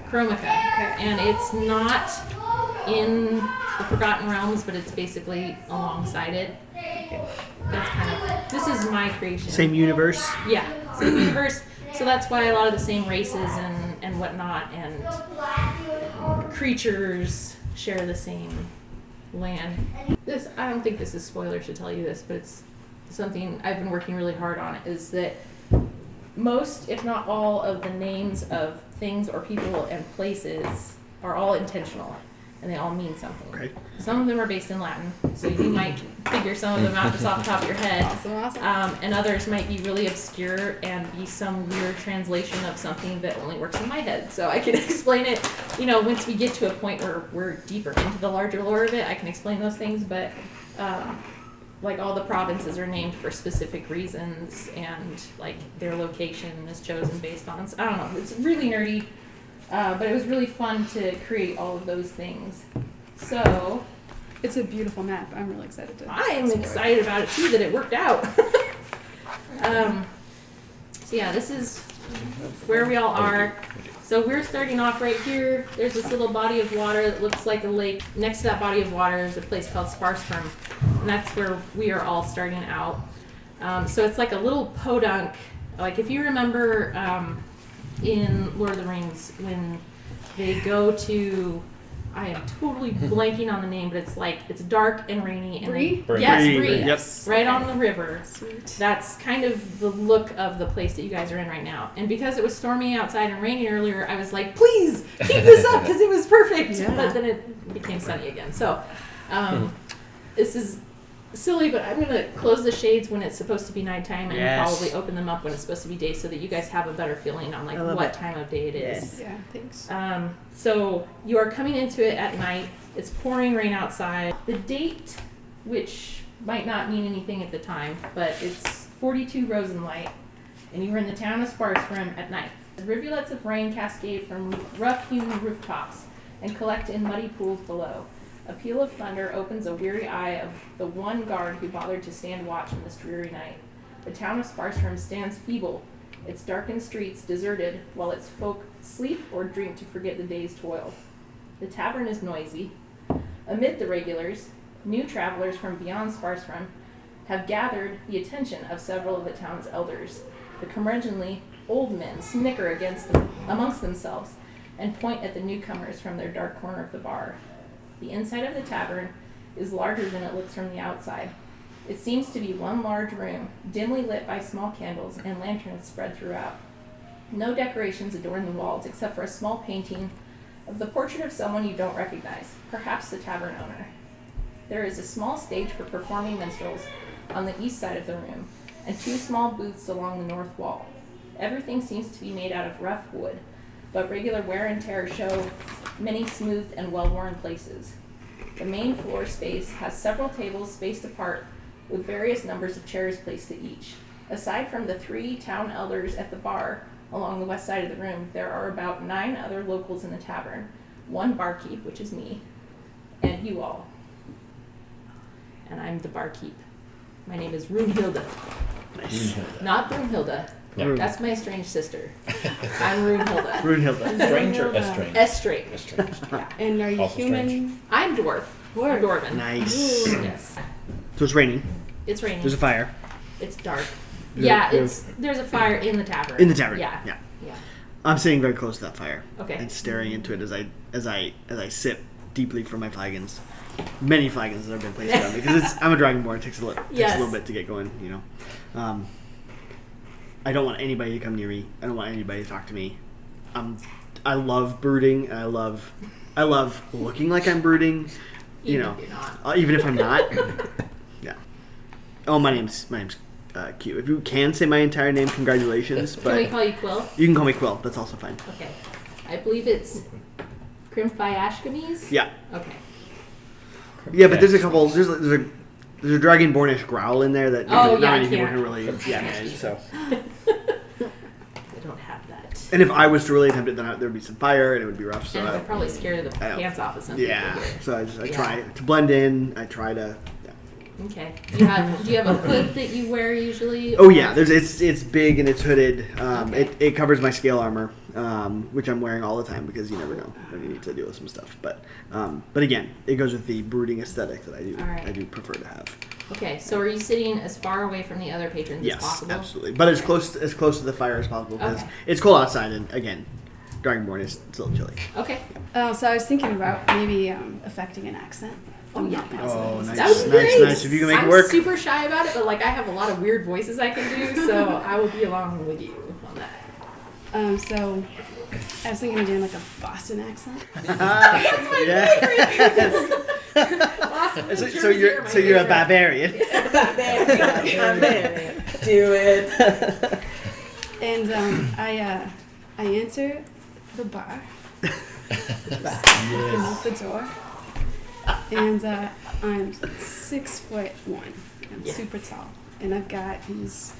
Chromica. Okay. And it's not in the Forgotten Realms, but it's basically alongside it. That's kind of... This is my creation. Same universe? Yeah, same universe. So that's why a lot of the same races and whatnot and creatures share the same land. This, I don't think this is spoiler to tell you this, but it's something I've been working really hard on, is that most, if not all, of the names of things or people and places are all intentional, and they all mean something. Okay. Some of them are based in Latin, so you might figure some of them out just off the top of your head. Awesome. And others might be really obscure and be some weird translation of something that only works in my head. So I can explain it, once we get to a point where we're deeper into the larger lore of it, I can explain those things, but like all the provinces are named for specific reasons, and like their location is chosen based on, I don't know, it's really nerdy, but it was really fun to create all of those things. So it's a beautiful map. I'm really excited to. I am excited about it too, that it worked out. So yeah, this is where we all are. So we're starting off right here. There's this little body of water that looks like a lake. Next to that body of water is a place called Sparseburn, and that's where we are all starting out. So it's like a little podunk. Like if you remember in Lord of the Rings, when they go to, I am totally blanking on the name, but it's dark and rainy. And Bree? Yes, Bree. Bree. Yep. Right on the river. Sweet. That's kind of the look of the place that you guys are in right now. And because it was stormy outside and raining earlier, I was like, please keep this up because it was perfect. Yeah. But then it became sunny again. So this is silly, but I'm going to close the shades when it's supposed to be nighttime and probably open them up when it's supposed to be day so that you guys have a better feeling on what time of day it is. Yeah, thanks. So you are coming into it at night. It's pouring rain outside. The date, which might not mean anything at the time, but it's 42 Rosenlight, and you were in the town of Sparseburn at night. The rivulets of rain cascade from rough-hewn rooftops and collect in muddy pools below. A peal of thunder opens a weary eye of the one guard who bothered to stand watch in this dreary night. The town of Sparseburn stands feeble, its darkened streets deserted, while its folk sleep or drink to forget the day's toil. The tavern is noisy. Amid the regulars, new travelers from beyond Sparseburn have gathered the attention of several of the town's elders. The curmudgeonly old men snicker amongst themselves and point at the newcomers from their dark corner of the bar. The inside of the tavern is larger than it looks from the outside. It seems to be one large room, dimly lit by small candles and lanterns spread throughout. No decorations adorn the walls except for a small painting of the portrait of someone you don't recognize, perhaps the tavern owner. There is a small stage for performing minstrels on the east side of the room, and two small booths along the north wall. Everything seems to be made out of rough wood, but regular wear and tear show many smoothed and well-worn places. The main floor space has several tables spaced apart with various numbers of chairs placed at each. Aside from the 3 town elders at the bar along the west side of the room, there are about 9 other locals in the tavern, 1 barkeep, which is me, and you all. And I'm the barkeep. My name is Runhilda. Nice. Not Brunhilda. No. That's my strange sister. I'm Runhilda. Runhilda. Strange or estranged? Estranged. Estranged. Yeah. And are you Also human? strange. I'm dwarf. Dwarf. Dwarven. Nice. Ooh. Yes. So it's raining. It's raining. There's a fire. It's dark. There- Yeah, there- there's a fire in the tavern. In the tavern. Yeah. Yeah. Yeah. I'm sitting very close to that fire. Okay. And staring into it as I sip deeply from my flagons. Many flagons that have been placed on me because I'm a dragonborn. It takes a little bit to get going. I don't want anybody to come near me. I don't want anybody to talk to me. I love brooding, and I love looking like I'm brooding. Even if you're not. Even if I'm not. Yeah. Oh, my name's Q. If you can say my entire name, congratulations. Can But we call you Quill? you can call me Quill. That's also fine. Okay. I believe it's Crimphyaashkames? Yeah. Okay. Yeah, but there's a couple. There's a dragonbornish growl in there that Oh, not yeah, I many people can't. can really manage. So, I don't have that. and if I was to really attempt it, then there'd be some fire and it would be rough. So And it would probably scare the I don't- pants off of some yeah. people here. So I try to blend in. I try to. Yeah. Okay. Do you have a hood that you wear usually? Oh yeah, it's big and it's hooded. Okay. It covers my scale armor. which I'm wearing all the time because you never know when you need to deal with some stuff. But again, it goes with the brooding aesthetic that I do prefer to have. Okay, so are you sitting as far away from the other patrons as possible? Yes, absolutely. But as close to the fire as possible because Okay. it's cold outside, and again, Dragonborn is still chilly. Okay. So I was thinking about maybe affecting an accent. Oh, yeah. Oh, nice. That would be great. Nice. If you can make I'm it work. super shy about it, but like I have a lot of weird voices I can do, so I will be along with you on that. So I was thinking of doing like a Boston accent. That's my favorite. Boston, So Jersey you're are my a favorite. barbarian. Barbarian. Do it. And I enter the bar. Open up the door. And I'm 6'1". I'm Yeah. super tall. And I've got these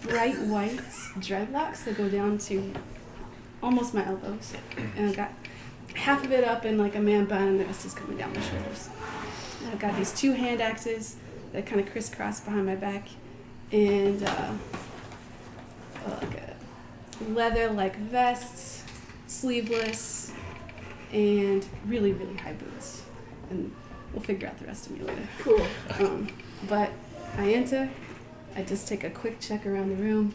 bright white dreadlocks that go down to almost my elbows. And I've got half of it up in like a man bun and the rest is coming down my shoulders. And I've got these 2 hand axes that kind of crisscross behind my back. And like a leather like vest, sleeveless, and really, really high boots. And we'll figure out the rest of me later. Cool. But I enter, I just take a quick check around the room.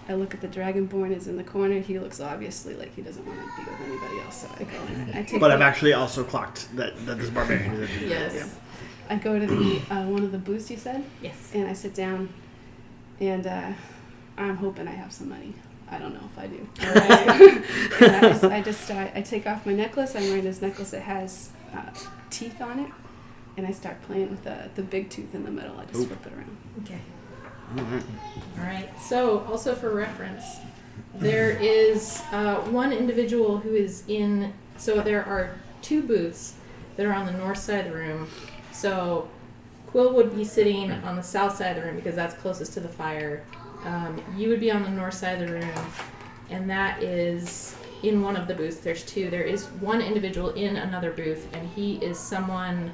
I look at the Dragonborn is in the corner. He looks obviously like he doesn't want to be with anybody else, so I go in. I take But I've actually also clocked that this barbarian is at the Yes. I go to the one of the booths you said, Yes. and I sit down, and I'm hoping I have some money. I don't know if I do. And I take off my necklace. I'm wearing this necklace that has teeth on it, and I start playing with the big tooth in the middle. I just flip it around. Okay. Alright. All right. So, also for reference, there is one individual who is in. So there are 2 booths that are on the north side of the room. So Quill would be sitting on the south side of the room because that's closest to the fire. You would be on the north side of the room, and that is in one of the booths. There's 2. There is one individual in another booth, and he is someone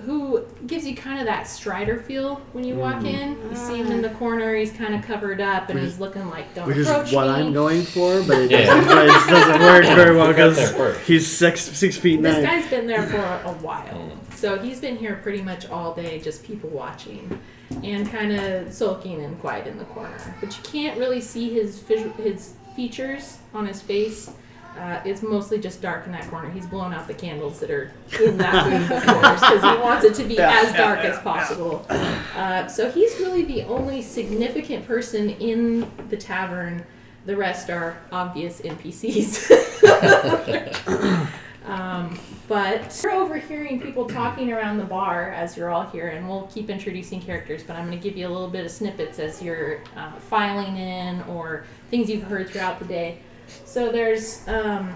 who gives you kind of that Strider feel when you walk in. You see him in the corner. He's kind of covered up, and he's looking like, don't Which is approach what me. I'm going for, but it Yeah. doesn't work very well Who got there because first? he's 6 feet This 9. guy's been there for a while. So he's been here pretty much all day, just people watching and kind of sulking and quiet in the corner. But you can't really see his features on his face. It's mostly just dark in that corner. He's blown out the candles that are in that booth, of course, because he wants it to be as dark as possible. So he's really the only significant person in the tavern. The rest are obvious NPCs. But we're overhearing people talking around the bar as you're all here, and we'll keep introducing characters, but I'm going to give you a little bit of snippets as you're filing in or things you've heard throughout the day. So there's a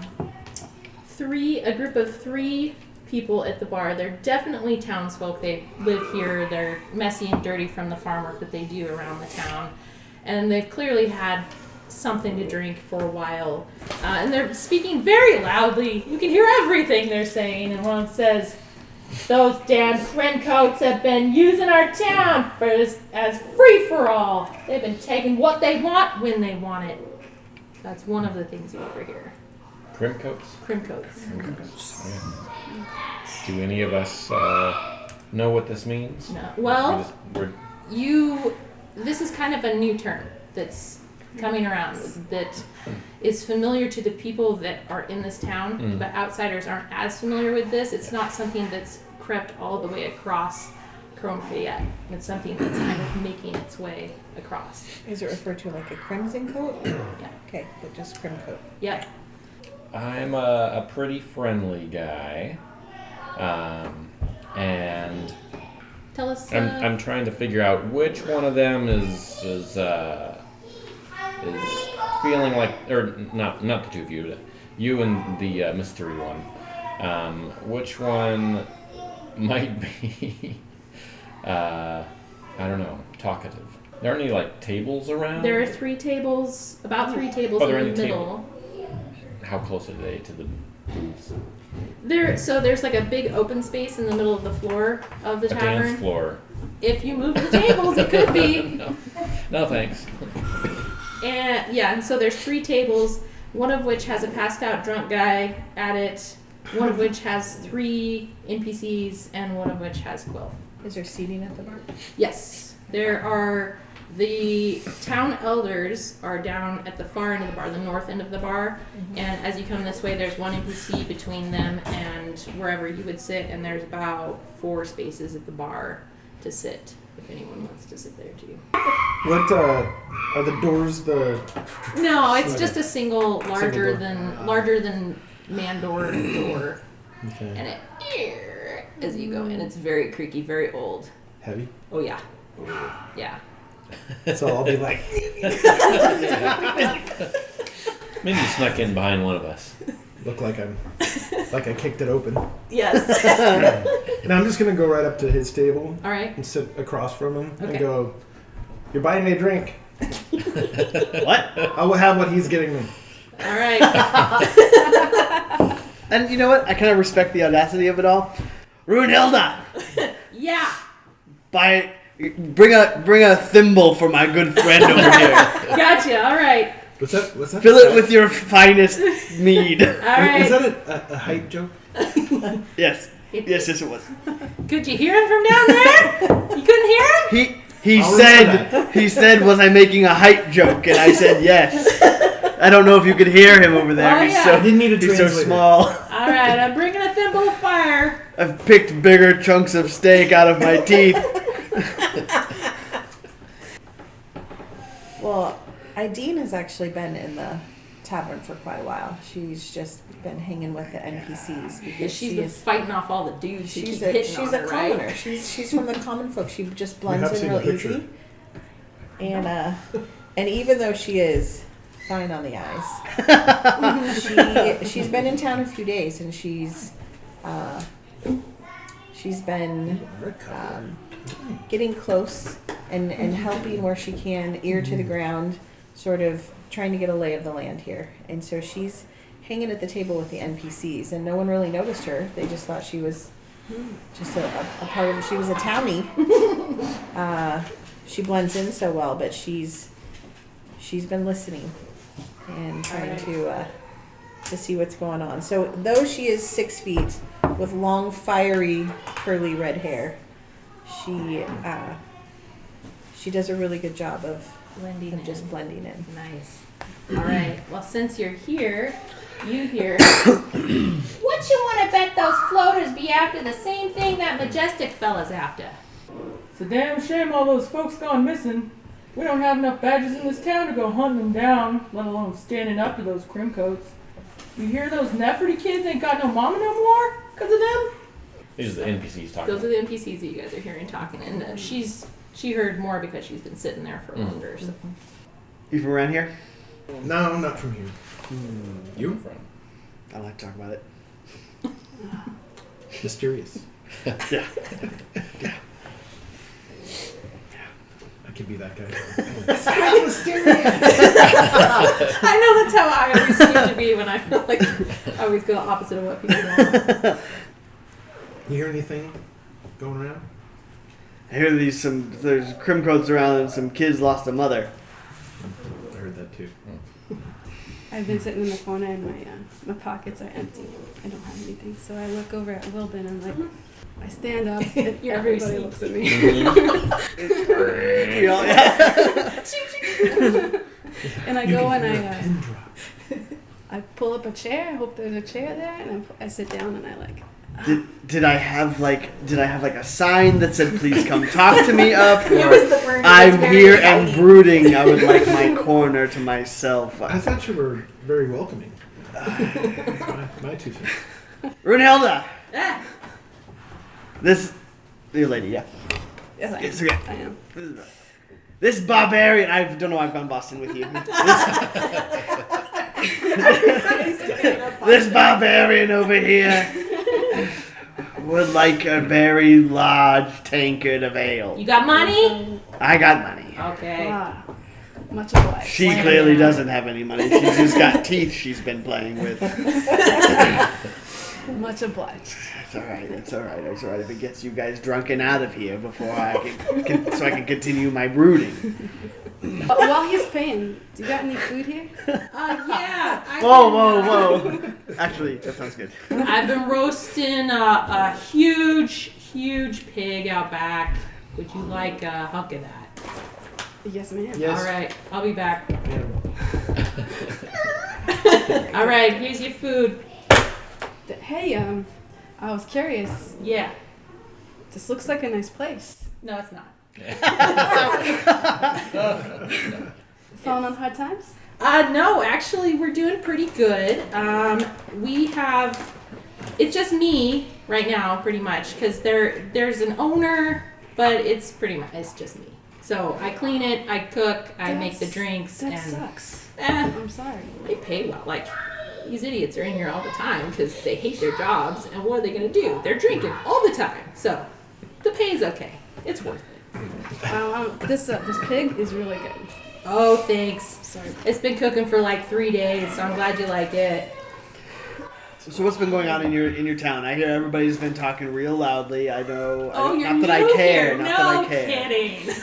group of 3 people at the bar. They're definitely townsfolk. They live here. They're messy and dirty from the farm work that they do around the town. And they've clearly had something to drink for a while. And they're speaking very loudly. You can hear everything they're saying. And one of them says, "Those damn Crimcoats have been using our town as free-for-all. They've been taking what they want when they want it." That's one of the things you overhear. Crimcoats? Crimcoats. Do any of us know what this means? No. Well, We're this is kind of a new term that's coming around that is familiar to the people that are in this town, but outsiders aren't as familiar with this. It's not something that's crept all the way across Chromca yet. It's something that's kind of making its way across. Is it referred to like a crimson coat? Yeah. Okay, but just crim coat. Yep. I'm a pretty friendly guy, and Tell us. I'm trying to figure out which one of them is feeling like, or not the 2 of you, you and the mystery one. Which one might be, I don't know, talkative. There aren't any like tables around? There are 3 tables, about 3 tables Oh, they're in in the the middle. How close are they to the booths? There's like a big open space in the middle of the floor of the A tavern. dance floor. If you move the tables, it could be. No thanks. And so there's 3 tables, one of which has a passed out drunk guy at it, one of which has 3 NPCs, and one of which has Quill. Is there seating at the bar? Yes, there are. The town elders are down at the far end of the bar, the north end of the bar, and as you come this way, there's one NPC between them and wherever you would sit, and there's about 4 spaces at the bar to sit, if anyone wants to sit there too. What are the doors? No, it's just a single larger than Mandor door, Okay. and it as you go in, it's very creaky, very old. Heavy. Oh yeah, yeah. So I'll be like, Maybe you snuck in behind one of us. look like I kicked it open. Yes. And I'm just gonna go right up to his table All right. and sit across from him Okay. and go, "You're buying me a drink. What? I will have what he's getting me." All right. And you know what? I kind of respect the audacity of it all. Runhilda, Yeah. bring a thimble for my good friend over here. Gotcha. All right. What's that? Fill it with your finest mead. All right. Is that a height joke? Yes. Yes, it was. Could you hear him from down there? You couldn't hear him? He said, was I making a height joke? And I said yes. I don't know if you could hear him over there. Oh, He's yeah. so I didn't need a he's so translator. small. All right. I'm bringing a thimble of fire. I've picked bigger chunks of steak out of my teeth. Well, Ideen has actually been in the tavern for quite a while. She's just been hanging with the NPCs because She's she been is. fighting off all the dudes who She's keep a hitting on her, commoner. right? She's from the common folk. She just We have blends in seen real a picture. easy. And even though she is fine on the eyes, she's been in town a few days and she's been getting close and helping where she can, ear to the ground, sort of trying to get a lay of the land here. And so she's hanging at the table with the NPCs, and no one really noticed her. They just thought she was just a part of. She was a townie. She blends in so well, but she's been listening and trying to see what's going on. So though she is 6 feet with long, fiery, curly red hair, she does a really good job of just blending in. Nice. All right. Well, since you're here, you hear. What you want to bet those floaters be after the same thing that majestic fella's after? It's a damn shame all those folks gone missing. We don't have enough badges in this town to go hunting them down, let alone standing up to those crimcoats. You hear those Neferty kids ain't got no mama no more because of them? These are the NPCs talking. Those are the NPCs that you guys are hearing talking, and she heard more because she's been sitting there for longer. So. You from around here? No, I'm not from here. You from? I like to talk about it. Mysterious. Yeah. I could be that guy. I know that's how I always seem to be when I feel like I always go opposite of what people want. You hear anything going around? I hear there's crimcoats around and some kids lost a mother. I heard that too. I've been sitting in the corner and my pockets are empty. I don't have anything. So I look over at Wilbin and I stand up and everybody looks at me. You know, And I You go can and hear a pin drop. I pull up a chair. I hope there's a chair there, and I sit down and I Did I have like a sign that said please come talk to me up? It Or was the word. I'm here and brooding. I would like my corner to myself. I thought you were very welcoming. My 2 cents. Runhilda, Ah, this your lady, yeah. yes, It's okay. I am. This barbarian. I don't know. I've gone Boston with you. This barbarian over here would like a very large tankard of ale. you got money? I got money. Okay. Much obliged. She clearly doesn't have any money. She's just got teeth she's been playing with. Much obliged. It's all right. It's all right. It's all right. If it gets you guys drunk and out of here before so I can continue my brooding. While he's paying, do you got any food here? Yeah. Whoa. Actually, that sounds good. I've been roasting a huge pig out back. Would you like a hunk of that? Yes, ma'am. Yes. All right, I'll be back. Yeah. All right, here's your food. Hey, I was curious. Yeah. This looks like a nice place. No, it's not. Falling on hard times? No, actually, we're doing pretty good. It's just me right now, pretty much, because there's an owner, but it's just me. So I clean it, I cook, I make the drinks, That and sucks. I'm sorry. They pay well. Like, these idiots are in here all the time because they hate their jobs, and what are they gonna do? They're drinking all the time. So the pay is okay. It's worth it. This pig is really good. Oh, thanks. Sorry. It's been cooking for like 3 days, so I'm glad you like it. So what's been going on in your town? I hear everybody's been talking real loudly. I know. You're not that new I care. here. Not that I No care. kidding.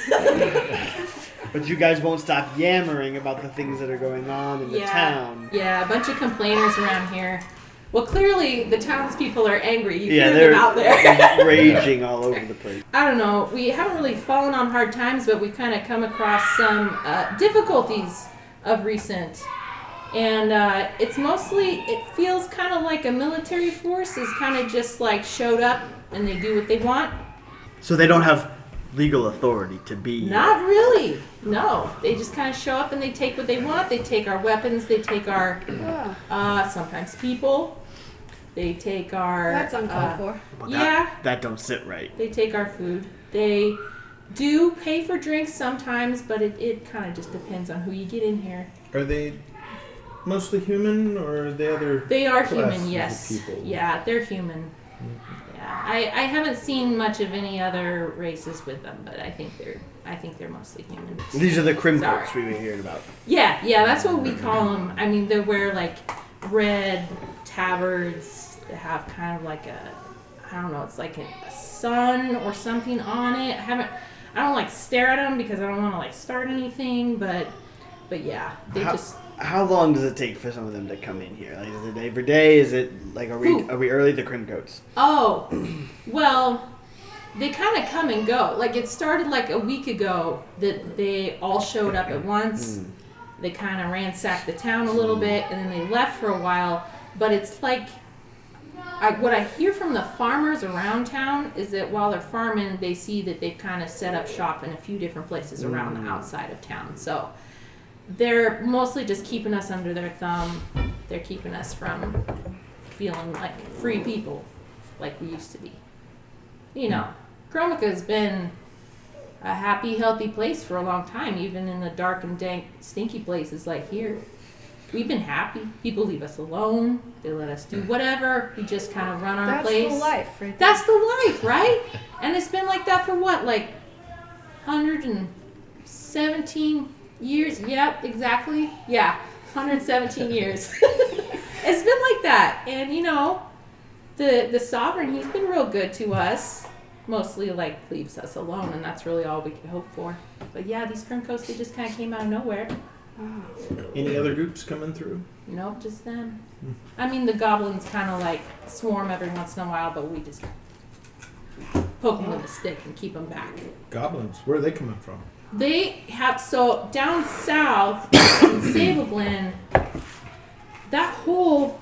But you guys won't stop yammering about the things that are going on in the town. Yeah, a bunch of complainers around here. Well, clearly the townspeople are angry. You hear they're them out there. raging all over the place. I don't know. We haven't really fallen on hard times, but we've kind of come across some difficulties of recent. And it feels kind of like a military force is kind of just like showed up and they do what they want. So they don't have legal authority to be. Not really. No. They just kind of show up and they take what they want. They take our weapons. They take our, sometimes people. They take our... That's uncalled for. Well, Yeah. That don't sit right. They take our food. They do pay for drinks sometimes, but it kind of just depends on who you get in here. Are they mostly human, or are they other? They are classes human, of yes. people? Yeah, they're human. Yeah, I haven't seen much of any other races with them, but I think they're mostly human. These are the crim Sorry. coats we were hearing about. Yeah, that's what we call them. I mean, they wear like red tabards. They have kind of like it's like a sun or something on it. I don't like stare at them because I don't want to like start anything, but yeah, How long does it take for some of them to come in here? Like, is it every day? Is it like are we early the crim coats? Oh, well, they kind of come and go. Like it started like a week ago that they all showed up at once. They kind of ransacked the town a little bit and then they left for a while. But it's like what I hear from the farmers around town is that while they're farming, they see that they've kind of set up shop in a few different places around the outside of town. So they're mostly just keeping us under their thumb. They're keeping us from feeling like free people like we used to be. You know, Chromica's been a happy, healthy place for a long time, even in the dark and dank, stinky places like here. We've been happy. People leave us alone. They let us do whatever. We just kind of run our place. That's the life, right there. That's the life, right? And it's been like that for what, like 117 years? Yep, exactly. Yeah, 117 years. It's been like that. And, you know, the sovereign, he's been real good to us. Mostly, like, leaves us alone, and that's really all we could hope for. But, yeah, these Crim Coats, they just kind of came out of nowhere. Any other groups coming through? Nope, just them. I mean, the goblins kind of, like, swarm every once in a while, but we just poke them with a stick and keep them back. Goblins. Where are they coming from? They have, so down south in Sableblin, that whole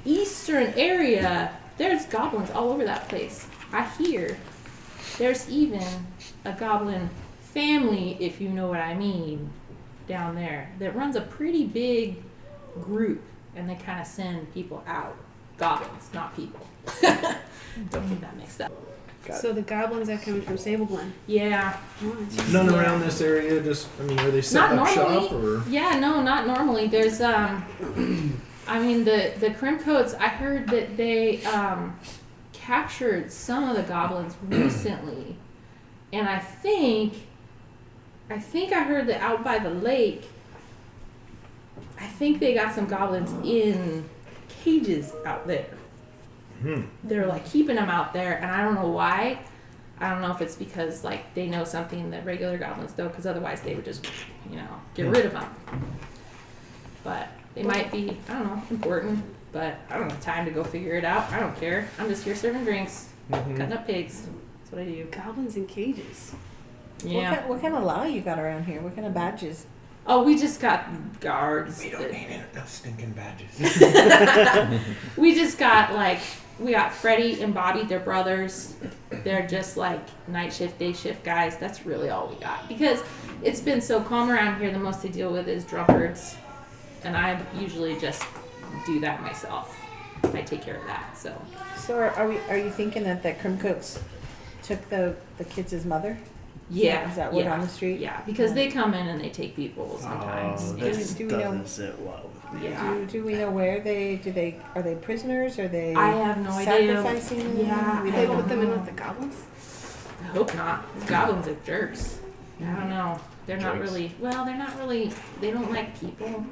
eastern area, there's goblins all over that place. I hear there's even a goblin family, if you know what I mean, down there that runs a pretty big group, and they kind of send people out. Goblins, not people. Don't get that mixed up. So the goblins are coming from Sableblin. Yeah. None Yeah. around this area. Are they setting Not up normally. shop or? Yeah, no, not normally. There's I mean the Crim Coats, I heard that they captured some of the goblins recently, and I think I heard that out by the lake, I think they got some goblins in cages out there. they're like keeping them out there, and I don't know why. I don't know if it's because like they know something that regular goblins don't, because otherwise they would just, get rid of them. But they might be, I don't know, important. But I don't have time to go figure it out. I don't care. I'm just here serving drinks, cutting up pigs. That's what I do. Goblins in cages. Yeah. What kind of law you got around here? What kind of badges? Oh, we just got guards. We don't need no stinking badges. We just got we got Freddie and Bobby. They're brothers. They're just like night shift, day shift guys. That's really all we got, because it's been so calm around here. The most they deal with is drunkards, and I usually just do that myself. I take care of that. So are you thinking that the Crimcoats took the kids' mother? Yeah. Is that word on the street? Yeah, because they come in and they take people sometimes. Oh, And- this Do we know- doesn't sit well with me. yeah. Do we know where are they prisoners? Are they I have no idea. sacrificing them? Yeah, We They don't put them in know. with the goblins. I hope not. Goblins are jerks. I don't know. They're not Jerks. really. Well, they're not really. They don't like people.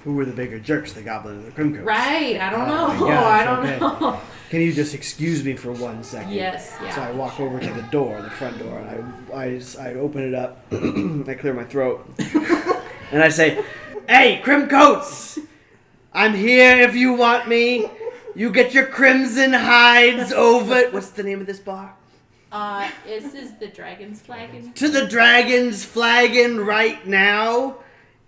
Who were the bigger jerks, the goblin or the Crimcoats? Right. I don't Oh know. my gosh, I don't okay. know. Can you just excuse me for 1 second? Yes. Yeah. So I walk over to the door, the front door, and I open it up. I clear my throat, and I say, "Hey, Crimcoats! I'm here if you want me. You get your crimson hides over." What's the name of this bar? This is the Dragon's Flagon. To the Dragon's Flagon right now.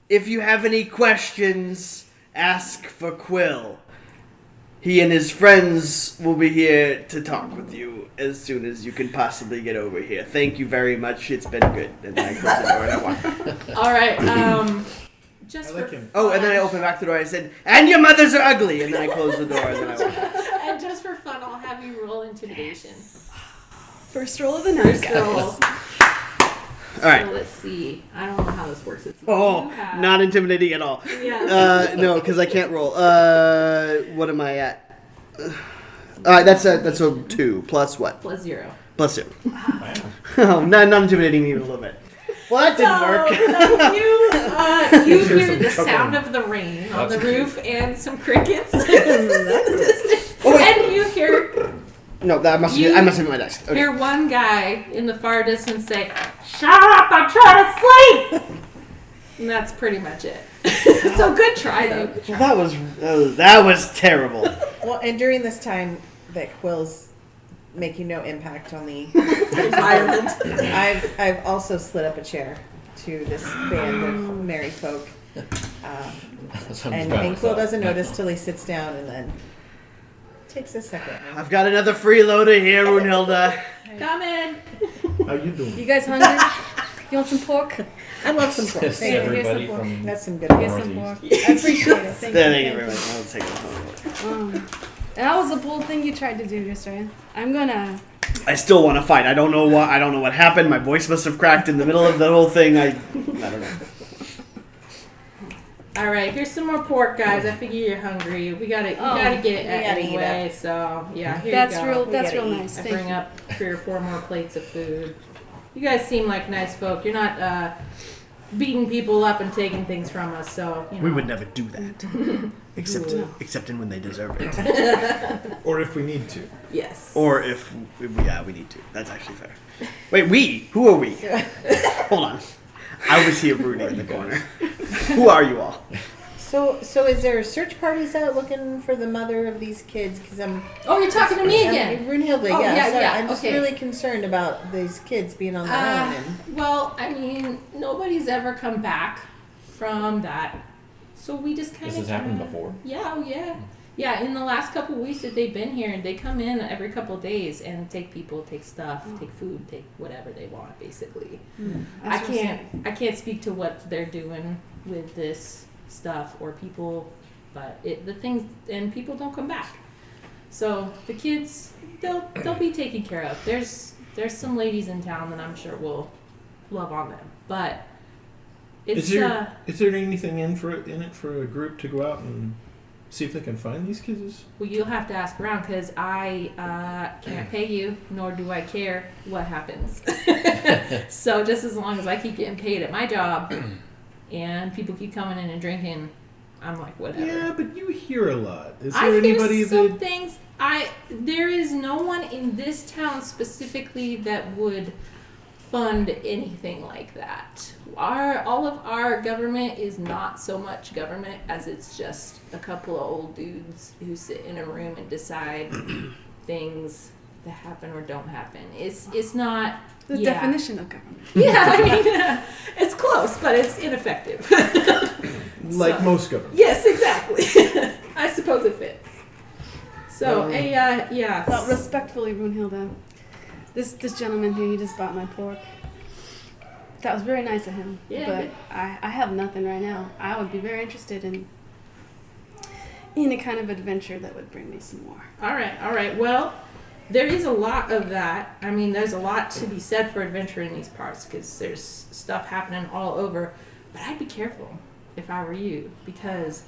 If you have any questions, ask for Quill. He and his friends will be here to talk with you as soon as you can possibly get over here. Thank you very much. It's been good. And then I close the door and I walk. All right. Just I like for him. Oh, and then I open back the door. I said, "And your mothers are ugly." And then I close the door and then I walk. and just for fun, I'll have you roll intimidation. First roll of the night, First guys. roll. All right. So let's see. I don't know how this works. It's Oh, you have- not intimidating at all. Yeah. No, because I can't roll. What am I at? That's a 2 plus what? Plus 0. Plus 2. Oh, not intimidating even a little bit. Well, that didn't work. So you hear the Chuckling. sound of the rain on That's the cute. roof and some crickets. Oh, wait. And you hear No, I must have been at my desk. Okay. hear one guy in the far distance say, "Shut up! I'm trying to sleep." And that's pretty much it. So good try though. Well, that was terrible. Well, and during this time that Quill's making no impact on the environment, I've also slid up a chair to this band of merry folk. And Quill doesn't notice till he sits down and then takes a second. I've got another freeloader here, Runhilda. Come in. How you doing? You guys hungry? You want some pork? I love some pork. Yes, Thank you. everybody Here's some from That's some good Here's pork. some pork. Northeast. I appreciate it. Thank Thank you. you very much. I'll take it. That was a bold thing you tried to do, just right? I'm gonna. I still want to fight. I don't know what happened. My voice must have cracked in the middle of the whole thing. I don't know. All right, here's some more pork, guys. I figure you're hungry. We gotta Oh, get it we gotta eat anyway. So yeah, here That's you go. real. We That's gotta real eat. nice. I Thank bring you. up 3 or 4 more plates of food. You guys seem like nice folk. You're not beating people up and taking things from us. So you know. We would never do that, except in when they deserve it, Or if we need to. Yes. or if we need to. That's actually fair. Wait, we? Who are we? Hold on. I was here brooding in the corner. Who are you all? So is there search parties out looking for the mother of these kids? Because Oh, you're talking to me again. Brunhilde, Oh, yeah. yeah, So yeah, I'm just okay. really concerned about these kids being on their own. And Well, I mean, nobody's ever come back from that, so we just kind of. This has happened before. Yeah, oh yeah, yeah. In the last couple of weeks that they've been here, they come in every couple of days and take people, take stuff, take food, take whatever they want, basically. I That's real can't I can't speak to what they're doing with this stuff or people, but the things and people don't come back. So the kids, they'll be taken care of. There's some ladies in town that I'm sure will love on them, but it's Is there anything in it for a group to go out and see if they can find these kids? well, you'll have to ask around because I can't pay you, nor do I care what happens. So just as long as I keep getting paid at my job and people keep coming in and drinking, I'm like, whatever. Yeah, but you hear a lot. Is I there hear anybody some that? things. there is no one in this town specifically that would fund anything like that. All of our government is not so much government as it's just a couple of old dudes who sit in a room and decide things that happen or don't happen. It's not The definition of government. Yeah, I mean, it's close, but it's ineffective. Like So- most governments. Yes, exactly. I suppose it fits. So, yeah. But respectfully, Brunhilde, this gentleman here, he just bought my pork. That was very nice of him. Yeah, But good. I have nothing right now. I would be very interested in a kind of adventure that would bring me some more. All right. Well, there is a lot of that. I mean, there's a lot to be said for adventure in these parts because there's stuff happening all over. But I'd be careful if I were you because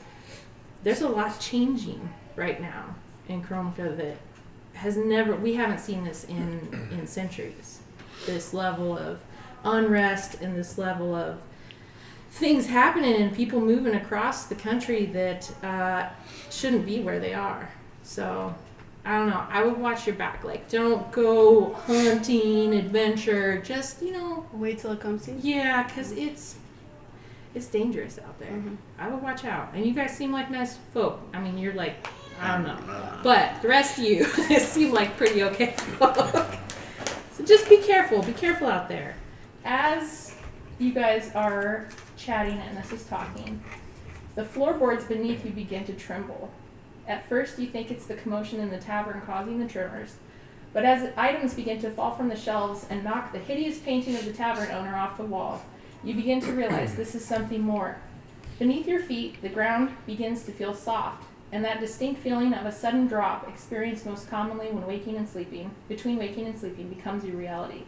there's a lot changing right now in Chromka that we haven't seen this in centuries. This level of unrest and this level of things happening and people moving across the country that shouldn't be where they are. So, I don't know. I would watch your back. Like, don't go hunting, adventure. Just, Wait till it comes to you. yeah, because it's dangerous out there. Mhm. I would watch out. And you guys seem like nice folk. I mean, you're like, I don't know. But the rest of you seem like pretty okay folk. So just be careful. Be careful out there. As you guys are chatting and this is talking, the floorboards beneath you begin to tremble. At first, you think it's the commotion in the tavern causing the tremors, but as items begin to fall from the shelves and knock the hideous painting of the tavern owner off the wall, you begin to realize this is something more. Beneath your feet, the ground begins to feel soft, and that distinct feeling of a sudden drop experienced most commonly when between waking and sleeping, becomes your reality.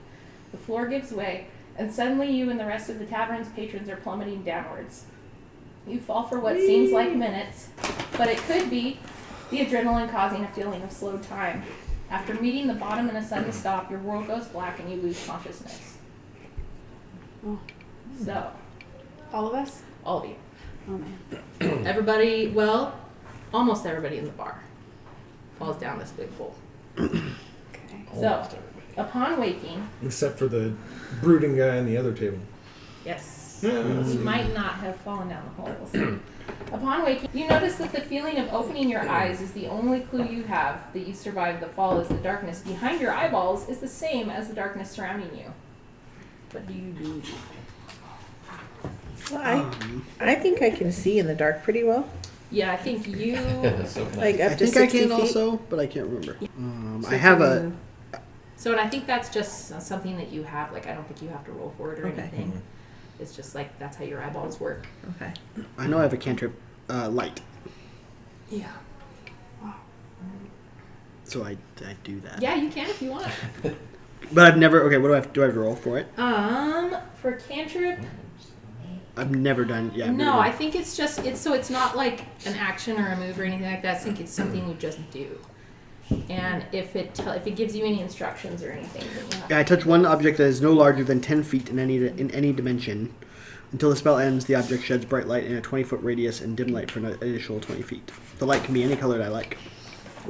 The floor gives way, and suddenly you and the rest of the tavern's patrons are plummeting downwards. You fall for what seems like minutes, but it could be the adrenaline causing a feeling of slowed time. After meeting the bottom in a sudden stop, your world goes black and you lose consciousness. Oh. So, All of us? all of you. Oh man. Everybody, almost everybody in the bar falls down this big hole. Okay. So, Almost everybody. upon waking, Except for the brooding guy on the other table. yes, Yeah. you might not have fallen down the hole. We'll see. Upon waking, you notice that the feeling of opening your eyes is the only clue you have that you survived the fall, as the darkness behind your eyeballs is the same as the darkness surrounding you. What do you do? Well, I think I can see in the dark pretty well. Yeah, I think you. So can I. Like up I to think I 60 can feet. also, but I can't remember. So I have a. can- So, and I think that's just something that you have. Like, I don't think you have to roll for it or Okay. anything. It's just like that's how your eyeballs work. Okay. I know I have a cantrip, light. Yeah. So I do that. Yeah, you can if you want. But I've never. Okay, what do I have to roll for it? For cantrip, I've never done. Yeah. I've no, never I done- think it's just so it's not like an action or a move or anything like that. I think it's something you just do. And if it gives you any instructions or anything, then you have Yeah, I touch one object that is no larger than 10 feet in any dimension. Until the spell ends, the object sheds bright light in a 20-foot radius and dim light for an additional 20 feet. The light can be any color I like.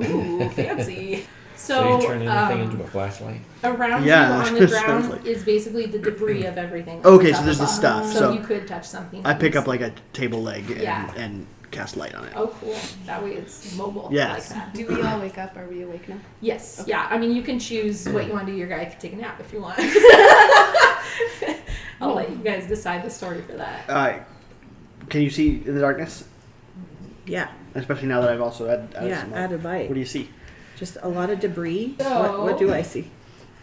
Ooh, fancy. So you turn anything um, into a flashlight? around Yeah, you on the that sounds ground like- is basically the debris of everything. Okay, that's so up there's the above. stuff. So So you could touch something. I pick up like a table leg and, Yeah. and cast light on it. Oh, cool. That way it's mobile. Yes. Like that. Do we all wake up? Are we awake now? Yes. Okay. Yeah. I mean, you can choose what you want to do. Your guy can take a nap if you want. I'll let you guys decide the story for that. Can you see in the darkness? Yeah. Especially now that I've also added Yeah. some Added light. What do you see? Just a lot of debris. So- What do I see?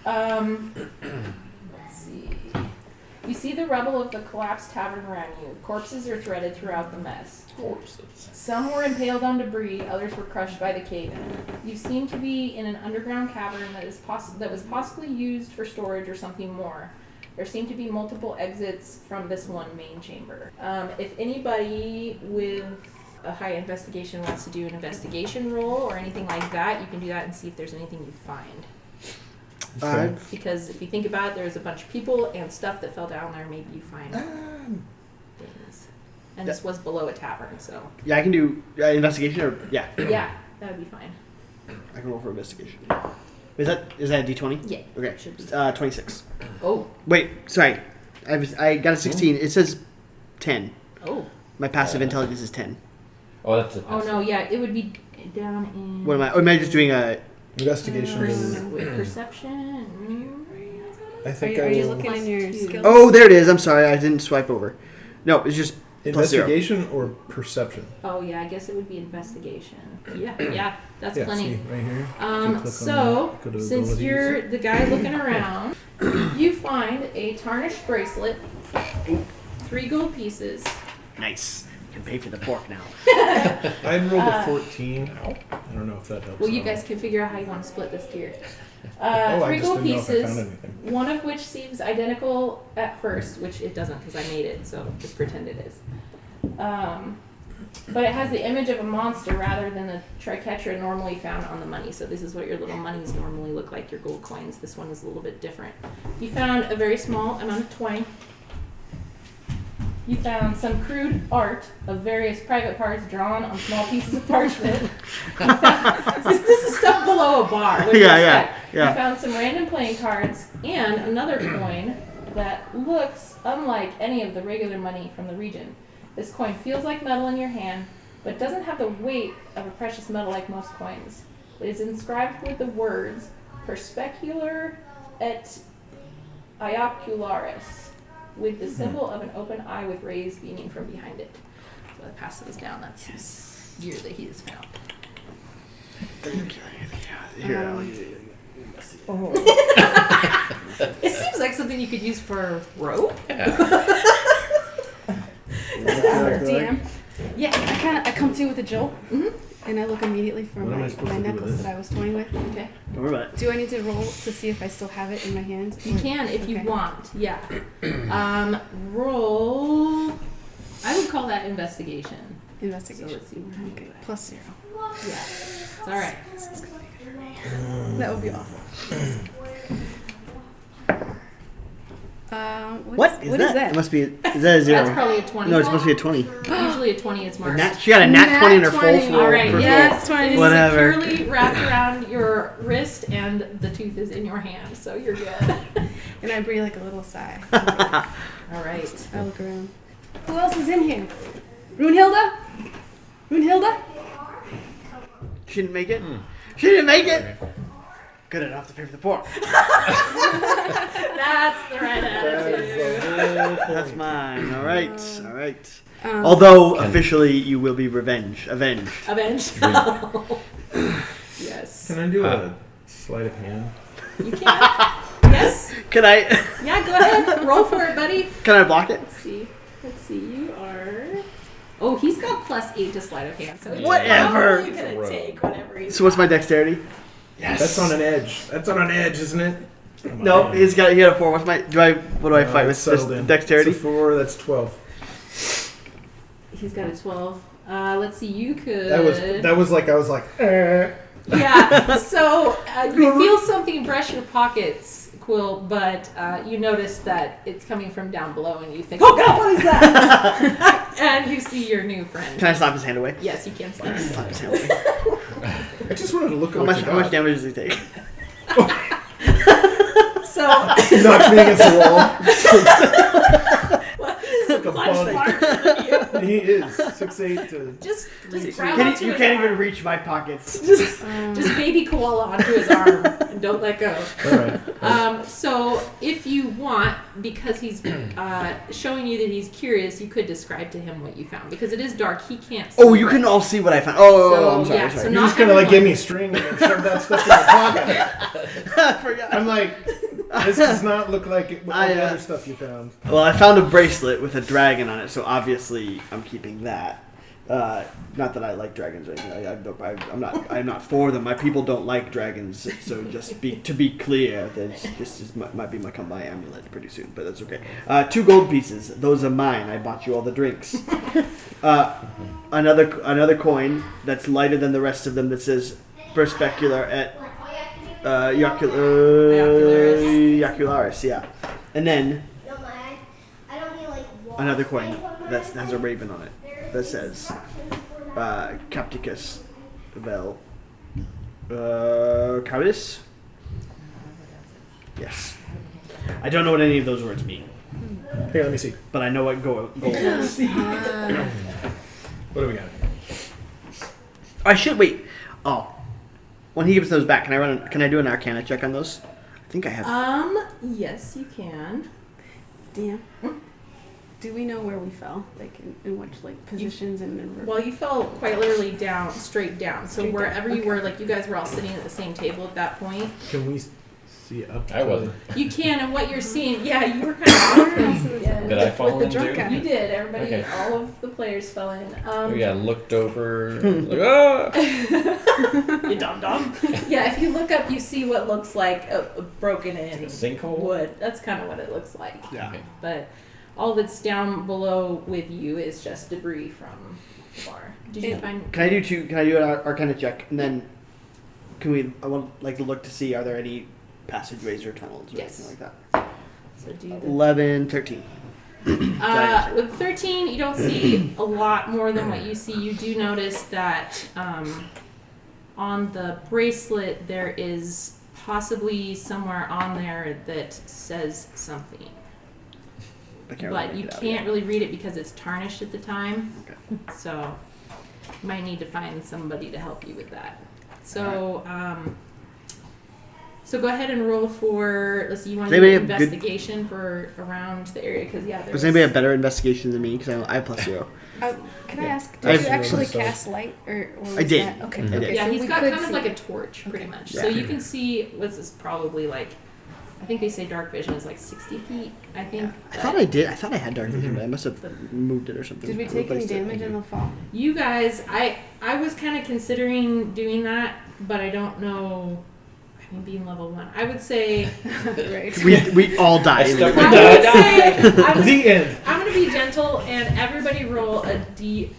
Let's see. You see the rubble of the collapsed tavern around you. Corpses are threaded throughout the mess. Corpses. Some were impaled on debris, others were crushed by the cave-in. You seem to be in an underground cavern that was possibly used for storage or something more. There seem to be multiple exits from this one main chamber. If anybody with a high investigation wants to do an investigation roll or anything like that, you can do that and see if there's anything you find. Because if you think about it, there's a bunch of people and stuff that fell down there. Maybe you find things. And this was below a tavern, so Yeah, I can do investigation or yeah. yeah, that would be fine. I can roll for investigation. Is that a D20? Yeah. Okay. Should be. 26. Oh. Wait, sorry. I got a 16. It says 10. Oh. My passive intelligence is 10. Oh, that's it. Oh no, yeah, it would be down in. What am I? Or am I just doing a? Investigation. is- Perception. I think Are I you will. looking in your Plus skills? Oh, there it is. I'm sorry, I didn't swipe over. No, it's just plus 0. Investigation or perception? Oh yeah, I guess it would be investigation. Yeah, that's Yeah, plenty. see, right here. If you click on So that, go to since abilities. you're the guy looking around, you find a tarnished bracelet, 3 gold pieces. Nice. You can pay for the pork now. I rolled a 14. I don't know if that helps. Well, you out. guys can figure out how you want to split this gear. Oh, I 3 just gold didn't know if I found pieces, anything. one of which seems identical at first, which it doesn't because I made it, so just pretend it is. But it has the image of a monster rather than the triquetra normally found on the money. So this is what your little monies normally look like, your gold coins. This one is a little bit different. You found a very small amount of twine. You found some crude art of various private parts drawn on small pieces of parchment. This is stuff below a bar. What do you expect? yeah. You found some random playing cards and another coin that looks unlike any of the regular money from the region. This coin feels like metal in your hand, but doesn't have the weight of a precious metal like most coins. It is inscribed with the words Perspecular et Iocularis, with the symbol of an open eye with rays beaming from behind it. So I pass those down. That's his gear that he has found. It seems like something you could use for rope. DM. Yeah. I come to with a jolt, Mhm. and I look immediately for What am I my supposed to do with necklace this? that I was toying with. Okay. Don't worry about it. Do I need to roll to see if I still have it in my hand? You can if you Okay. want. Yeah. Roll. I would call that investigation. So Investigation. let's see. What Okay, +0. Yeah. It's all right. That would be awful. What is that? It must be. Is that a 0? That's probably a 20. No, it's supposed to be a 20. Usually a 20 is marked. She got a nat 20 in her 20. full roll. All right. first Yes. roll. It is Whatever. securely wrapped around your wrist, and the tooth is in your hand, so you're good. And I breathe like a little sigh. All right. I look around. Who else is in here? Runhilda? Runhilda? She didn't make it? She didn't make it? Good enough to pay for the pork. That's the right attitude. That's mine. All right. All right. Um, Although officially you will be avenged. Avenged. Yes. Can I do a sleight of hand? You can. Yes. Can I? Yeah, go ahead. Roll for it, buddy. Can I block it? Let's see. You are. Oh, he's got +8 to sleight of hand, so he's Whatever. probably gonna take whatever he's So what's my got. dexterity? Yes. That's on an edge. That's on an edge, isn't it? Come on, No, man. he got a 4. What do I fight with? It's settled Just in. dexterity? It's a 4. That's 12. He's got a 12. Let's see. You could. That was like I was like. Yeah. So you feel something brush your pockets, Quill, but you notice that it's coming from down below, and you think, "Oh God, what is that?" And you see your new friend. Can I slap his hand away? Yes, you can slap his Slap hand. his hand away. I just wanted to look at How what much, you how much got. damage does he take? So He knocks me against the wall. well, he's Like a much bug. larger than you. He is 6'8" to. Just grab onto You his can't even arm. reach my pockets. Just baby koala onto his arm and don't let go. All right. So if you want, because he's showing you that he's curious, you could describe to him what you found because it is dark. He can't see. Oh, you can all see what I found. Oh, I'm sorry. yeah, I'm so sorry. You not just kind of like everyone. gave me string and shove that stuff in my pocket. I forgot. I'm like, this does not look like it, all the I, other stuff you found. Well, I found a bracelet with a dragon on it, so obviously I'm keeping that. Not that I like dragons or anything. I'm not for them. My people don't like dragons, so to be clear, this might become my amulet pretty soon, but that's okay. 2 gold pieces. Those are mine. I bought you all the drinks. Another coin that's lighter than the rest of them that says Perspecular et Iocularis. Yeah, and then another coin that has a raven on it that says Capticus Vel Cowardice? Yes. I don't know what any of those words mean, Here, let me see. but I know what goal is. What do we got? I should wait. Oh, when he gives those back, can I do an Arcana check on those? I think I have. Yes, you can. Damn. Do we know where we fell? Like in which like positions and Well, you fell quite literally down, straight down. So Straight wherever down, you okay. were, like you guys were all sitting at the same table at that point. Can we see up? I wasn't. You can, and what you're seeing, yeah, you were kind of Did I fall the in drunk too? guy. You did. Everybody, Okay. all of the players fell in. Oh, yeah, looked over. Like, ah! You dum dum. Yeah, if you look up, you see what looks like a broken in A sinkhole? wood. That's kind of what it looks like. Yeah. Okay. But all that's down below with you is just debris from the bar. Did you find? Can I do two? Can I do an Arcana check, and then can we? I want like to look to see are there any passageways or tunnels or Yes. anything like that. So do the 11, 13. With 13, you don't see a lot more than what you see. You do notice that on the bracelet there is possibly somewhere on there that says something. I can't But really you make it out can't yet. really read it because it's tarnished at the time. Okay. So you might need to find somebody to help you with that. So so go ahead and roll for, let's see, you want to Does do an anybody have good- investigation for around the area because yeah, Does there's anybody have better investigation than me? Because I have +0. Can I ask? I Did have- you actually So- cast light or was I did. That, okay. I did. Okay. Yeah, so he's we got could kind of see like a it. torch, pretty Okay. much. Yeah. So you can see what's this probably like. I think they say dark vision is like 60 feet. I think. I thought I did. I thought I had dark vision, but I must have moved it or something. Did we take any Replaced it. damage in the fall? You guys, I was kind of considering doing that, but I don't know. I mean, being level 1, I would say. Right. We all died. I stuck I with would that. say. I'm, The end. I'm gonna be gentle and everybody roll a D4,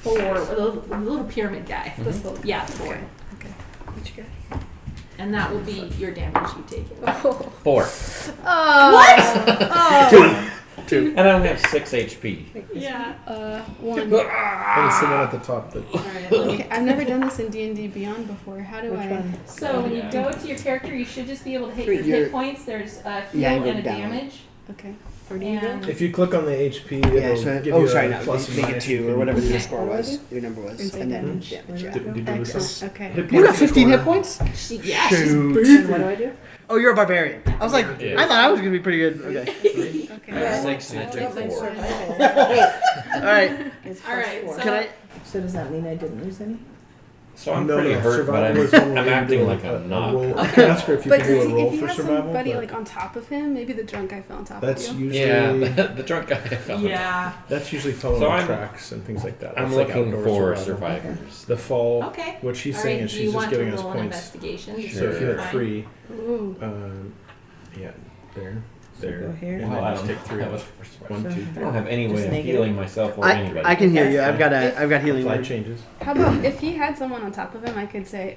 a little pyramid guy. This little. Yeah, 4. Okay. Okay. What you got? And that will be your damage you take. Oh. 4. Oh. Two. And I only have 6 HP. Yeah. 1. And it's the one at the top that. All right. Let me Okay, I've never done this in D&D Beyond before. How do I? So when you go to your character, you should just be able to hit your You're- hit points. There's a heal Yeah, you and a go down. damage. Okay. And If you click on the HP, it'll Yeah, so give oh, you sorry, a no, plus and make it minus. 2 or whatever your Okay. score was, your number was, Inside and then damage. damage. Yeah. Did you do this? Excellent. Okay. Hit You got points in the 15 hit corner. points? yeah, Shoot. What do I do? Oh, you're a barbarian. I was like, Yeah. I thought I was gonna be pretty good. Okay. Okay. 6 and I take 4. All right. All right, so- Can I? So does that mean I didn't lose any? So I'm No, pretty no, hurt, but survival is one I'm where you acting do like I'm not. roll. Okay. Ask her if you But can do a does he, roll if he for has survival. somebody but like on top of him, maybe the drunk guy fell on top that's of you. usually Yeah, the drunk guy I fell. yeah. that's usually following So I'm- tracks and things like that. I'm That's like looking outdoor for survival. survivors. The fall. Okay. What she's All saying right, is do you she's just want to giving us roll an points. investigation? Just So if you hit fine. 3, Ooh. yeah, there, So there, go here. and Well, then I just don't take 3 have a off. first 1, 2, So- 3. I don't have any way Just of negative? healing myself or anybody. I can hear you. I've got healing Apply word. changes. How about if he had someone on top of him? I could say,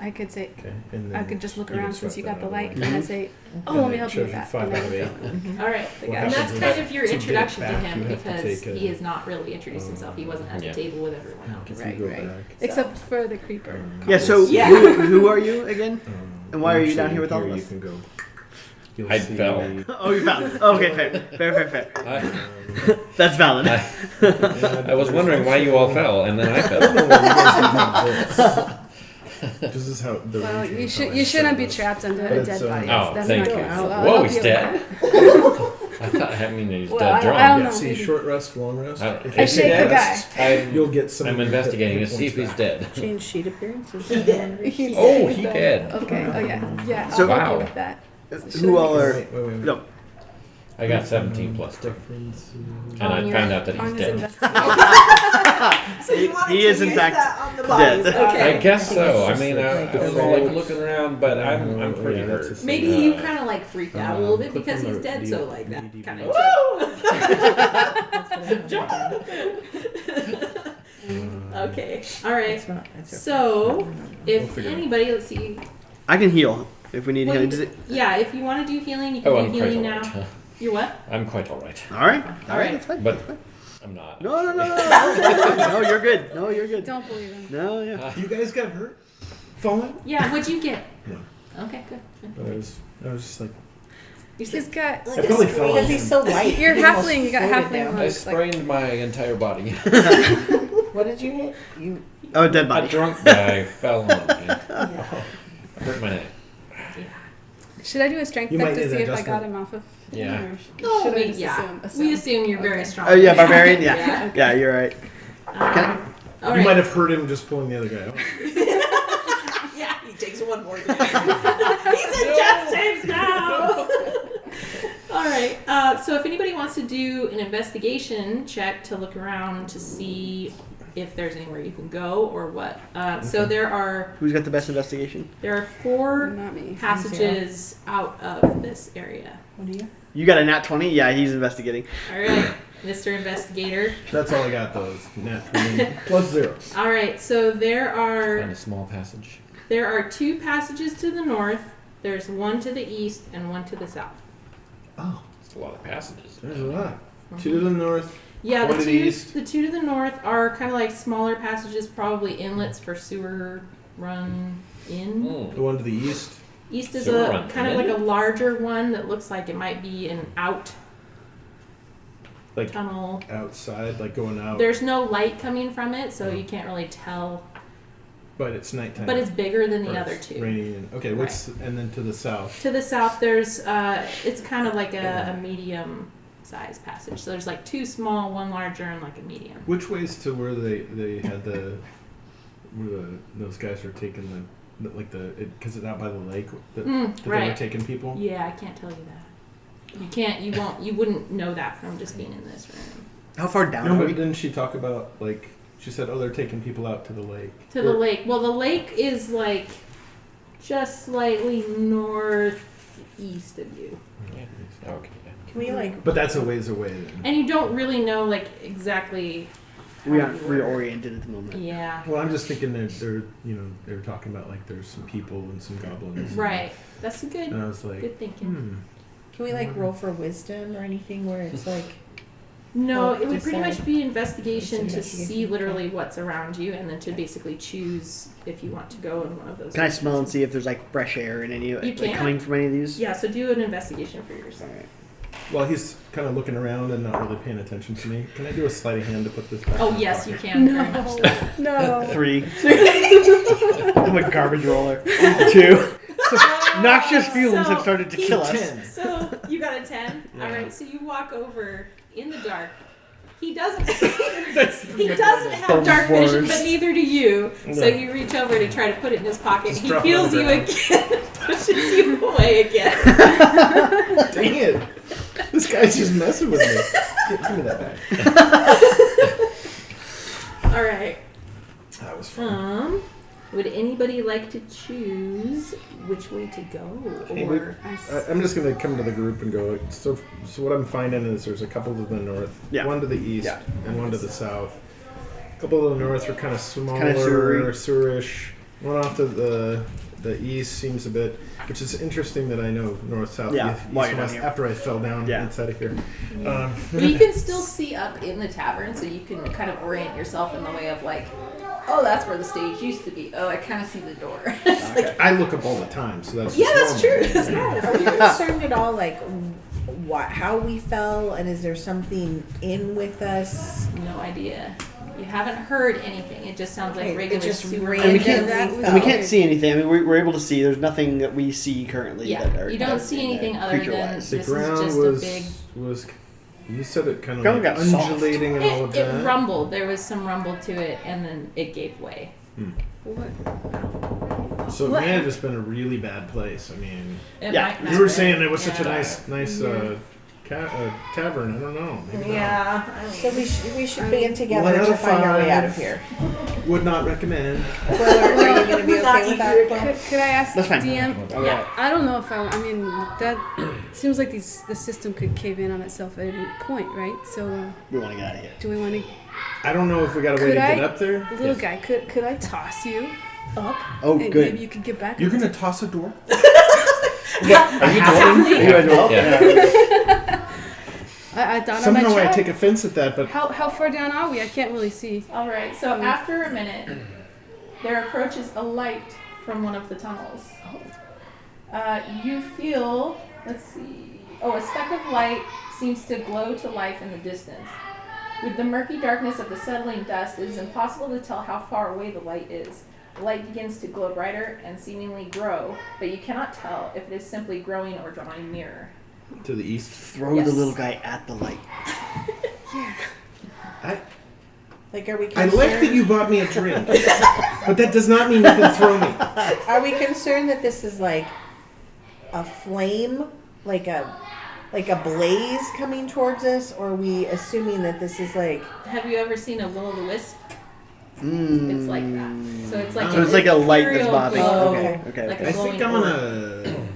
Okay, and then I could just look you can around since sweat you got that the out light, of and the way. then say, oh, And let me it help you shows with that. 5 And out of then- 8. All right, What and that's happens kind is of your to get it introduction to back, him you have to because take a- he has not really introduced himself. He wasn't at the Yeah. table with everyone else. If Right, you go right. back, Except for the creeper. Yeah. So Yeah. who are you again? And why are you actually down here with all of You us? can go. You'll I see- fell. Oh, you found it. Okay, fair. I, That's valid. I was wondering why you all fell, and then I I don't fell. know why you guys don't have this. This is how the Well, region you is should how you I shouldn't be said trapped under But a it's, dead body. Oh, That's thank not you. good. So I'll Whoa, help he's you dead. with that. I thought I mean he's Well, dead I drunk. don't Yeah, know, see, maybe. short rest, long rest. I- If I you shake the rest, guy. You'll get some. I'm investigating to hit see if he's points dead. Change sheet appearances. He's Oh, he's he dead. dead. Okay. Oh yeah. Yeah. I'll So- help Wow. you with that. Who all back. are? Wait. No. I got 17 plus 2. Differences. And On I your- found out that on he's his dead. investigation. He is in fact dead. Okay. I guess so. I mean, I was Default. like looking around, but I'm pretty Yeah, that's hurt. a- Maybe you kind of like freaked out a little bit click because on he's the dead, D- so like that D- kind D- of. Okay. All right. It's not. It's okay. So, if figure it out. anybody, let's see. I can heal if we need Well, healing. you- Does it? Yeah, if you want to do healing, you can Oh, do I'm quite healing now. alright. You're what? I'm quite alright. All right. All right. That's fine. But That's fine. I'm not. No, no, you're good. No, you're good. Don't believe him. No, yeah. Uh, You guys got hurt? Falling? Yeah, what'd you get? No. Okay, good. But I was just like, He's got. I probably fell Because on he's him. so light. You're he almost halfling. You got floated halfling down. I legs. Like, sprained my entire body. What did you hit? You. Oh, dead A body. drunk guy fell on me. Yeah. Hurt my neck. should I do a strength You check might to need see an if I got adjustment. him off of? Yeah. Him, or No, should I we, just yeah. assume? We assume you're very Okay. strong. Oh, yeah, barbarian? Yeah. Yeah. Yeah, you're right. All You right. might have hurt him just pulling the other guy out. Yeah, he takes one more. He's in Jeff James now. All right. So if anybody wants to do an investigation check to look around to see if there's anywhere you can go or what, so there are Who's got the best investigation? 4 Not me. passages out of this area. What do you? You got a nat 20? Yeah, he's investigating. All right, Mr. Investigator. That's all I got, though. is Nat 20 plus 0. All right. So there Find are a small passage. 2 passages to the north. There's one to the east and one to the south. Oh, It's a lot of passages. there's a lot. 2 to the north. Yeah, One the to two, the east. the 2 to the north are kind of like smaller passages, probably inlets for sewer run in. Mm. The one to the east. East is Sewer a run kind of in? like a larger one that looks like it might be an out Like tunnel. outside, like going out. There's no light coming from it, so you can't really tell. But it's nighttime. But it's bigger than the Or other it's 2. Raining. And what's and then to the south. To the south, there's it's kind of like a medium size passage. So there's like 2 small, 1 larger, and like a medium. Which ways to where they had those guys were taking because it's out by the lake that they were right. taking people. Yeah, I can't tell you that. You can't. You won't. You wouldn't know that from just being in this room. How far down No, are but we? didn't she talk about she said, they're taking people out to the lake. To the lake. Well, the lake is like just slightly northeast of you, Yeah. Okay. Can we like? But that's a ways away then. and you don't really know like exactly. how We aren't you were- reoriented at the moment. Yeah. Well, I'm just thinking they're talking about like there's some people and some goblins. Right. That's a good. And I was like, Good thinking. Can we like roll for wisdom or anything where it's like? No, Oh, it would just pretty much be investigation to investigation, see okay. literally what's around you, and then to basically choose if you want to go in one of those. Can I smell and directions. see if there's like fresh air in any like can. coming from any of these? Yeah. So do an investigation for yourself. Well, he's kind of looking around and not really paying attention to me. Can I do a sleight of hand to put this back? Oh in the yes, you pocket? can. Very much so. No. 3. I'm a garbage roller. 2. So, noxious fumes have started to kill us. 10. So you got a 10. Yeah. All right. So you walk over in the dark. He doesn't. That's He doesn't have The dark vision, worst. but neither do you. So No. you reach over to try to put it in his pocket. Just He drop it on feels the you ground. again, pushes you away again. Dang it! This guy's just messing with me. Give me that back. All right. That was fun. Would anybody like to choose which way to go? Hey, Or I'm just gonna come to the group and go. So what I'm finding is there's a couple to the north, Yeah. one to the east, Yeah. and one to the south. A couple to the north are kind of smaller, Kinda sewery. sewerish. One off to the east seems a bit, which is interesting that I know north, south, Yeah, east, while east, you're west. down here. After I fell down Yeah. inside of here. well, you can still see up in the tavern, so you can kind of orient yourself in the way of like, oh, that's where the stage used to be. Oh, I kind of see the door. It's like, I look up all the time, so that's yeah, just that's normal. true. That's normal Are for we you. concerned at all like how we fell and is there something in with us? No idea. You haven't heard anything. It just sounds like Okay, it regular just sewer. ran And we run. can't, that was and we can't weird. see anything. I mean, we're able to see. There's nothing that we see currently. Yeah, that are you don't see anything other than creature-wise. The this is ground just was a big. was. You said it kind of Ground like got soft. undulating and all of It that. rumbled. There was some rumble to it, and then it gave way. What? So it What? may have just been a really bad place. I mean, It Yeah. might not you were have saying been. it was such a Yeah. nice tavern. I don't know. Maybe Yeah. So we should band together One out to of find our way out of 5. here. not. Would not recommend. Quill, are you going to be okay with that, Quill? Could I ask That's fine. DM? Yeah. I don't know if I mean, that seems like the system could cave in on itself at any point, right? So, We want to get out of here. do we want to, I don't know if we got a way Could to I- get up there. little Yes. guy, could I toss you up? Oh, And good. maybe you could get back. You're gonna toss a door? Are you Are you dwarven? a dwarf? Yeah. I thought Somehow I might I check. take offense at that, but How far down are we? I can't really see. All right. So after a minute, there approaches a light from one of the tunnels. You feel. Let's see. Oh, a speck of light seems to glow to life in the distance. With the murky darkness of the settling dust, it is impossible to tell how far away the light is. The light begins to glow brighter and seemingly grow, but you cannot tell if it is simply growing or drawing nearer. to the east. Throw Yes. the little guy at the light. Like, are we I concerned? like that you bought me a drink, but that does not mean you can throw me. Are we concerned that this is like a flame, like a blaze coming towards us, or are we assuming that this is like? Have you ever seen a will-o'-the-wisp? It's like that. So it's like So it's like a light that's ethereal bobbing. glow. Okay. Okay. Like Okay. I think glowing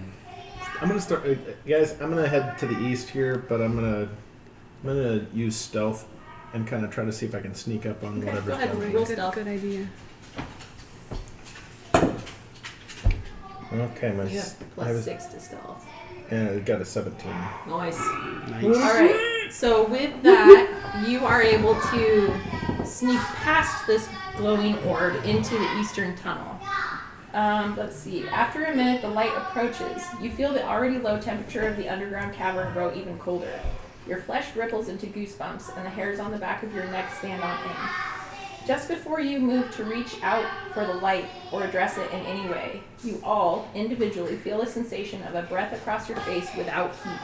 I'm gonna start, guys. I'm gonna head to the east here, but I'm gonna use stealth and kind of try to see if I can sneak up on Okay, whatever's go ahead. coming. Roll Good, stealth. good idea. Okay, my You have I plus was- 6 to stealth. and I got a 17. Nice. Nice. All right. So with that, you are able to sneak past this glowing orb into the eastern tunnel. Let's see. After a minute, the light approaches. You feel the already low temperature of the underground cavern grow even colder. Your flesh ripples into goosebumps, and the hairs on the back of your neck stand on end. Just before you move to reach out for the light or address it in any way, you all individually feel a sensation of a breath across your face without heat.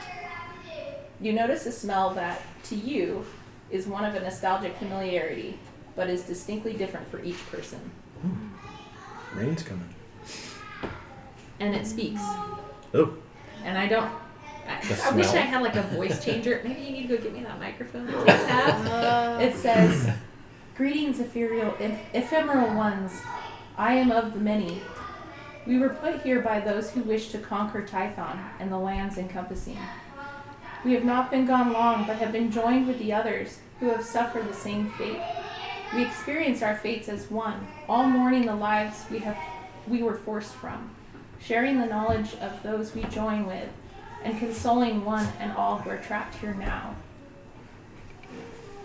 You notice a smell that, to you, is one of a nostalgic familiarity, but is distinctly different for each person. Rain's coming. And it speaks. Oh, And I don't. The I wish I smell? had like a voice changer. Maybe you need to go get me that microphone that kids have. It says, "Greetings, ephemeral ones. I am of the many. We were put here by those who wish to conquer Tython and the lands encompassing. We have not been gone long, but have been joined with the others who have suffered the same fate. We experience our fates as one, all mourning the lives we were forced from, sharing the knowledge of those we join with, and consoling one and all who are trapped here now."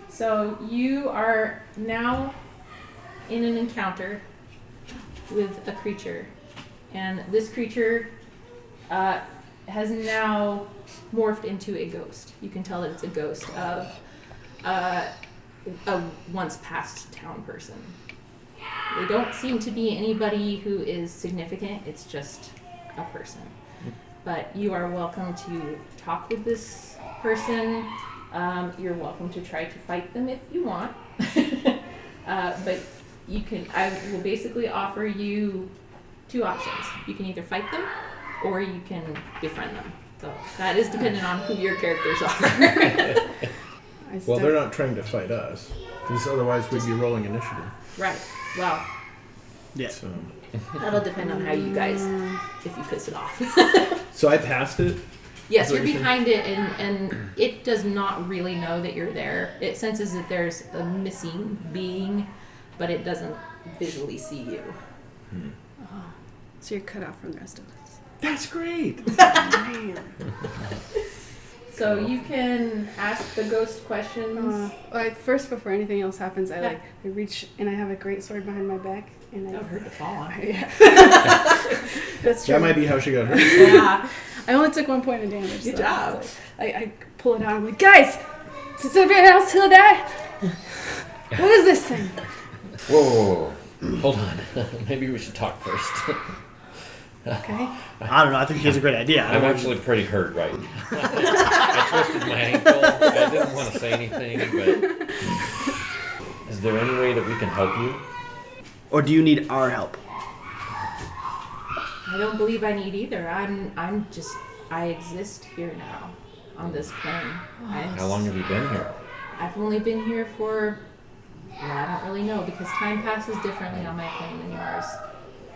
So you are now in an encounter with a creature, and this creature has now morphed into a ghost. You can tell that it's a ghost of a once past town person. They don't seem to be anybody who is significant. It's just a person. But you are welcome to talk with this person. You're welcome to try to fight them if you want. But you can. I will basically offer you two options. You can either fight them, or you can befriend them. So that is dependent on who your characters are. well, they're not trying to fight us, because otherwise we'd be rolling initiative. Right. Well, Yeah. So, that'll depend on how you guys, if you piss it off. so I passed it. Yes, That's what you're you're saying? behind it, and it does not really know that you're there. It senses that there's a missing being, but it doesn't visually see you. So you're cut off from the rest of us. That's great. So you can ask the ghost questions. First, before anything else happens, Yeah. I reach and I have a great sword behind my back, and That would hurt to fall on. Yeah. That's true. That might be how she got hurt. Yeah. I only took 1 point of damage. Good so job. it's like, I pull it out. I'm like, guys, does everyone else hear that? What is this thing? Whoa. Hold on. Maybe we should talk first. Okay. I don't know. I think she has a great idea. I'm actually pretty hurt right now. I twisted my ankle. I didn't want to say anything, but is there any way that we can help you? Or do you need our help? I don't believe I need either. I exist here now, on this plane. How long have you been here? I've only been here for, I don't really know, because time passes differently on my plane than yours.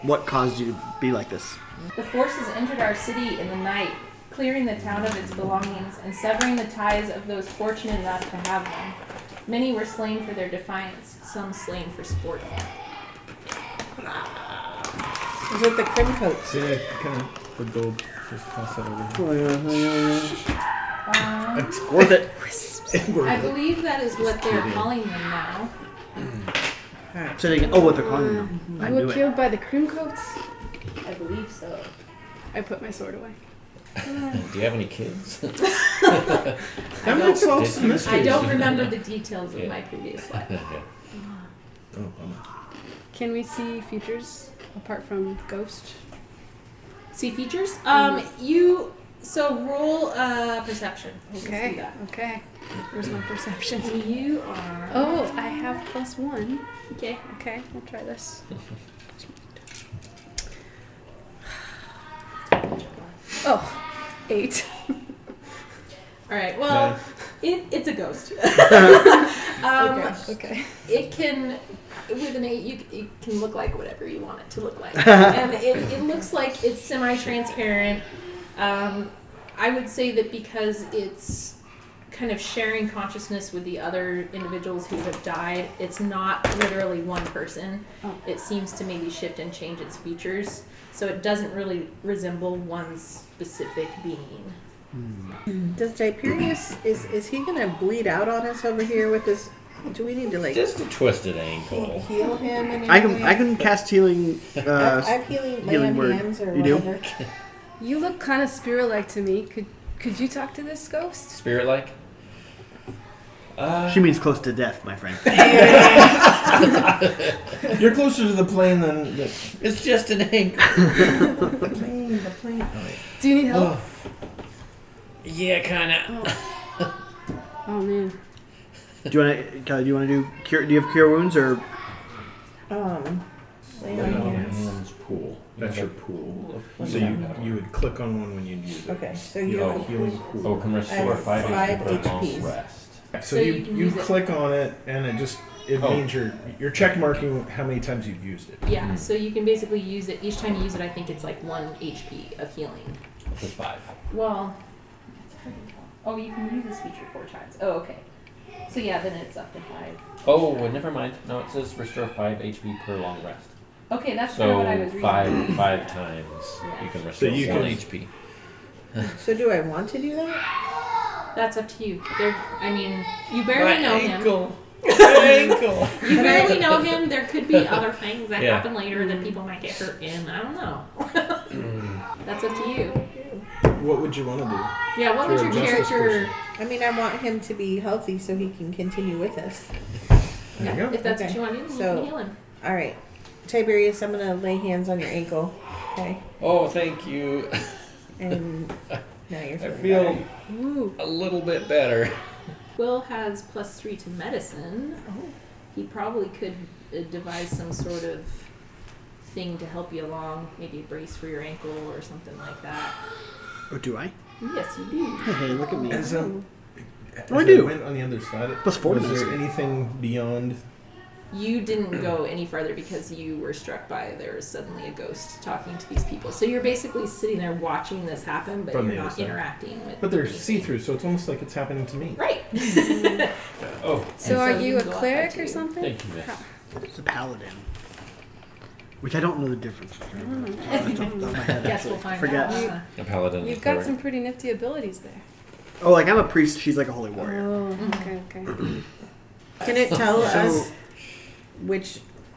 What caused you to be like this? The forces entered our city in the night, clearing the town of its belongings and severing the ties of those fortunate enough to have them. Many were slain for their defiance, some slain for sport. Is it the crim coats? Yeah, kind of the gold. Just pass that over. Oh, yeah. It's Worth it. I believe that is what they're calling them now. So they can, what they're calling them. I You knew were it. killed by the cream coats? I believe so. I put my sword away. Do you have any kids? That might solve some mysteries. I don't remember the details of my previous life. Oh, bummer. Can we see features apart from ghost? See features? Roll perception. Let's do Okay. that. Okay. Where's my perception? You are. Oh, I have +1. Okay. Okay, we'll try this. Oh, 8. All right. Well, it's a ghost. Okay. It can, with an 8, it can look like whatever you want it to look like, and it looks like it's semi-transparent. I would say that because it's kind of sharing consciousness with the other individuals who have died, it's not literally one person. Oh. It seems to maybe shift and change its features, so it doesn't really resemble one specific being. Does Tiberius, is he gonna bleed out on us over here with this? Do we need to like Just a twisted ankle. heal him? And I can cast healing. I've healing lay healing on word. hands or You do? whatever. You look kind of spirit-like to me. Could you talk to this ghost? Spirit like? She means close to death, my friend. You're closer to the plane than the It's just an ankle. plane. The plane. Oh, wait. Do you need help? Yeah, kinda. Oh man. Do you want to do cure? Do you have cure wounds or? Lay on Lay on hands. Hands pool. That's your pool. What's So that? you would click on one when you use it. Okay, so You you have a healing pool. Oh, can I restore have 5 5 HP per long HPs. rest. So So you you can use it. click on it and it Oh. means you're check marking how many times you've used it. Yeah, so you can basically use it each time you use it. I think it's like 1 HP of healing. For 5. Well, it's hard to tell. Oh, you can use this feature 4 times. Oh, okay. So yeah, then it's up to 5. Oh, well, never mind. No, it says restore 5 HP per long rest. Okay, that's kind of what I was So reading. five times Yeah. you can restore you 1 can- HP. So do I want to do that? That's up to you. You barely know him. ankle. You barely know him. There could be other things that Yeah. happen later that people might get hurt in. I don't know. That's up to you. What would you want to do? Yeah, what If would you're your a justice character... I mean, I want him to be healthy so he can continue with us. There you go. If that's Okay. what you want to do, then So- you can heal him. All right, Tiberius, I'm gonna lay hands on your ankle. Okay, Oh, thank you. and now you're I feeling feel better. Ooh. a little bit better. Will has +3 to medicine. He probably could devise some sort of thing to help you along, maybe a brace for your ankle or something like that. Or do I? Yes, you do. Hey, look at me. As Oh, I I do. went on the other side. Plus 4 Was there medicine. anything beyond? You didn't go any farther because you were struck by there was suddenly a ghost talking to these people. So you're basically sitting there watching this happen, but From you're the not other side. interacting with. But they're anything. see-through, so it's almost like it's happening to me. Right. Oh, So And are so you you a can go off cleric that or too. something? thank you, miss. It's a paladin. Which I don't know the difference. Off the top of my head, Guess actually. we'll find Forget. out. A paladin. You've got cleric. some pretty nifty abilities there. Oh, like I'm a priest. She's like a holy warrior. Oh, Mm-hmm. okay. Can it tell So- us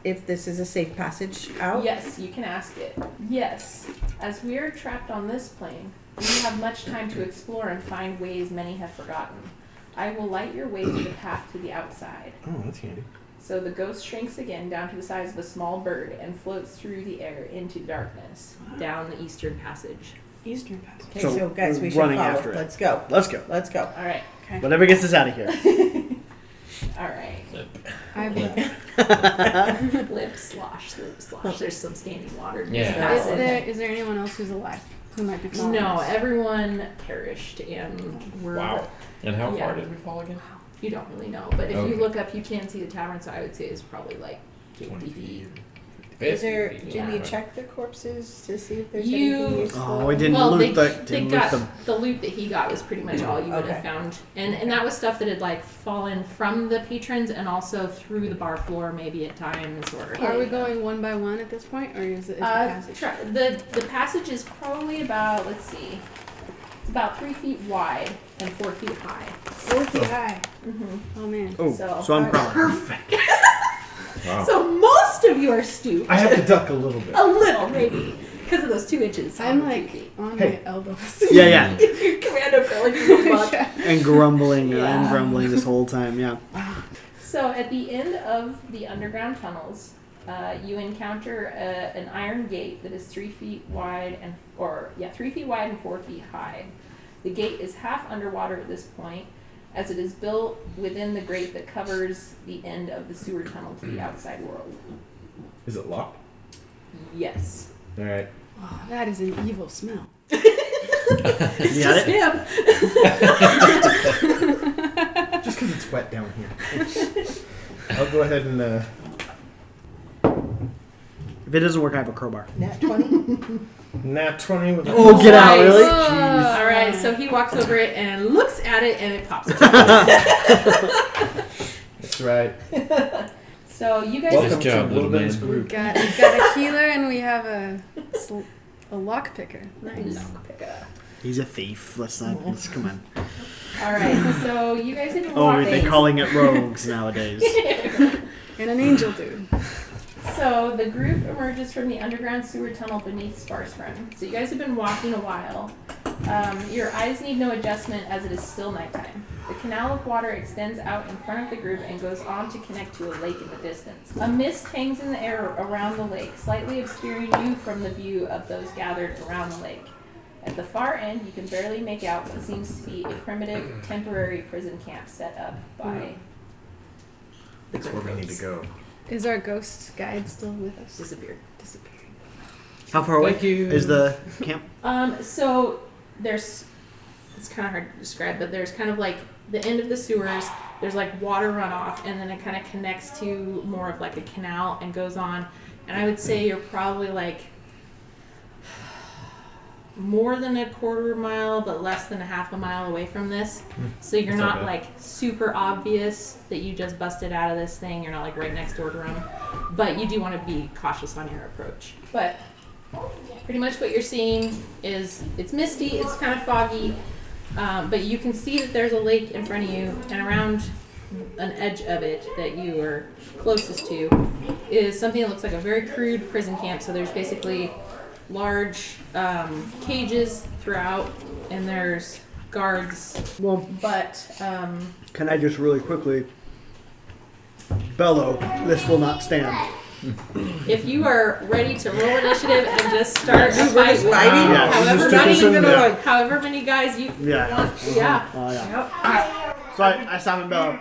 if this is a safe passage out? Yes, you can ask it. Yes. As we are trapped on this plane, we have much time to explore and find ways many have forgotten. I will light your way to the path to the outside. Oh, that's handy. So the ghost shrinks again down to the size of a small bird and floats through the air into darkness, down the eastern passage. Eastern Passage. Okay, So so guys, we we're should running follow. after it. Let's go. Let's go. Let's go. All right. Whatever gets us out of here. All right. I've, Lip slosh, lip slosh. There's some standing water. in Yeah. this is passage. there anyone else who's alive who might be following No, us? everyone perished, and we're. Wow. And how Yeah. far did we fall again? You don't really know, but if Okay. you look up, you can see the tavern. So I would say it's probably like 50 20 feet. feet. Is there? 50 feet. Did we Yeah. check the corpses to see if there's You- anything useful? Oh, we didn't Well, loot they didn't loot got them. the loot that he got was pretty much all you would have Okay. found, and that was stuff that had like fallen from the patrons and also through the bar floor maybe at times. Or Are we going one by one at this point, or is it the passage? The passage is probably about, let's see, It's about 3 feet wide and 4 feet high. 4 feet high. Mm-hmm. Oh man. Oh, So- so I'm crawling. Perfect. Wow. So most of you are stooped. I have to duck a little bit. A little, maybe. Because of those 2 inches. I'm on the like 2 feet. on Hey. my elbows. Yeah, yeah. Your commando curling your butt. And grumbling, and I'm Yeah. grumbling this whole time, yeah. So at the end of the underground tunnels, you encounter an iron gate that is 3 feet wide and 3 feet wide and 4 feet high. The gate is half underwater at this point, as it is built within the grate that covers the end of the sewer tunnel to the outside world. Is it locked? Yes. All right. Oh, that is an evil smell. It's You got just it? him. Just because it's wet down here. I'll go ahead and. If it doesn't work, I have a crowbar. Nat 20? Nat 20 with a. Oh, get out, Nice. really? Oh. All right, so he walks over it and looks at it, and it pops. That's right. So you guys. Welcome Nice job, to little Wilbur's man. We've group. got a healer and we have a lock picker. Nice. He's a thief. Let's come on. All right, so you guys have been Oh, walking. they're calling it rogues nowadays. And an angel dude. So the group emerges from the underground sewer tunnel beneath Sparse Run. So you guys have been walking a while. Your eyes need no adjustment as it is still nighttime. The canal of water extends out in front of the group and goes on to connect to a lake in the distance. A mist hangs in the air around the lake, slightly obscuring you from the view of those gathered around the lake. At the far end, you can barely make out what seems to be a primitive, temporary prison camp set up by the That's where we need to go. Is our ghost guide still with us? disappeared. Disappearing. How far away Thank you. is the camp? So there's, it's kind of hard to describe, but there's kind of like the end of the sewers, there's like water runoff, and then it kind of connects to more of like a canal and goes on. And I would say you're probably like more than a quarter mile, but less than a half a mile away from this. So you're That's not not bad. like super obvious that you just busted out of this thing. You're not like right next door to them. But you do want to be cautious on your approach. But pretty much what you're seeing is it's misty, it's kind of foggy, but you can see that there's a lake in front of you, and around an edge of it that you are closest to is something that looks like a very crude prison camp. So there's basically large cages throughout, and there's guards, Well, but can I just really quickly bellow, this will not stand. if you are ready to roll initiative and just start a fight with fighting? Yeah. however Just many, took us in there. however many guys you Yeah. want, yeah. Yeah. So I stop and bellow,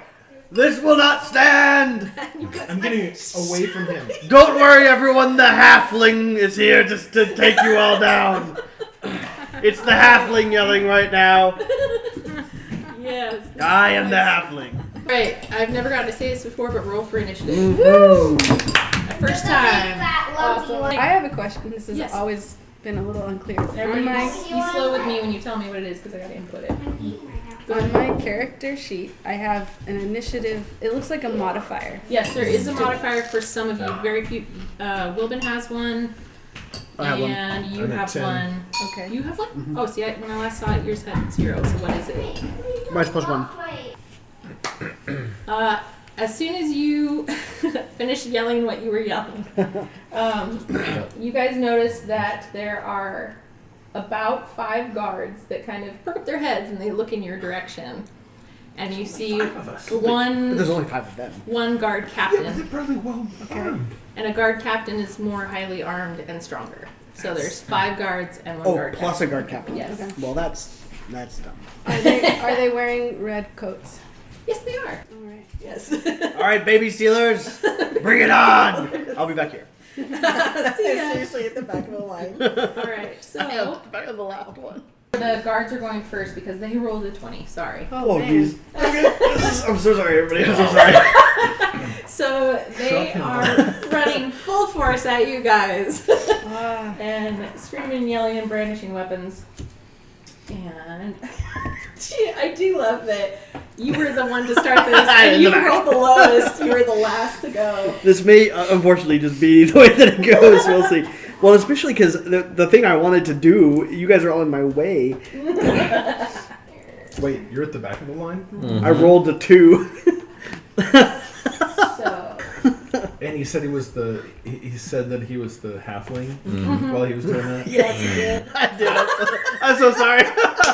this will not stand! I'm getting away from him. Don't worry, everyone, the halfling is here just to take you all down. It's the halfling yelling right now. Yes. I am the halfling. Right, I've never gotten to say this before, but roll for initiative. Woo! My first time. Awesome. I have a question. This has Yes. always been a little unclear. Everybody, be slow with me when you tell me what it is, because I gotta input it. On my character sheet, I have an initiative. It looks like a modifier. Yes, there is a modifier for some of you. Very few. Wilbin has one, I have one. and you I'm at have 10. one. Okay. You have one? Oh, see, when I last saw it, yours had 0. So what is it? Mine's +1. As soon as you finish yelling what you were yelling, you guys notice that there are about 5 guards that kind of perk up their heads and they look in your direction. And you see Of us. But one there's only 5 of them. guard Yeah, but they're captain, probably well armed. and a guard captain is more highly armed and stronger. So there's 5 guards and 1 Oh, guard plus a captain. guard captain. Yes. Okay. Well, that's dumb. Are they wearing red coats? Yes, they are. All right. Yes. All right, baby Steelers, bring it on! I'll be back here. See ya. Seriously, at the back of the line. All right. So Back on the loud one. the guards are going first because they rolled a 20. Sorry. Oh, man. jeez. I'm so sorry, everybody. I'm so sorry. So they Shocking. are running full force at you guys Ah. and screaming, yelling, and brandishing weapons. And gee, I do love that you were the one to start this, In and the you back. rolled the lowest. You were the last to go. This may, unfortunately, just be the way that it goes. We'll see. Well, especially because the thing I wanted to do, you guys are all in my way. Wait, you're at the back of the line? I rolled a 2. So And he said he was the. He said that he was the halfling Mhm. while he was doing that. Yes, you did. I did. I'm so sorry.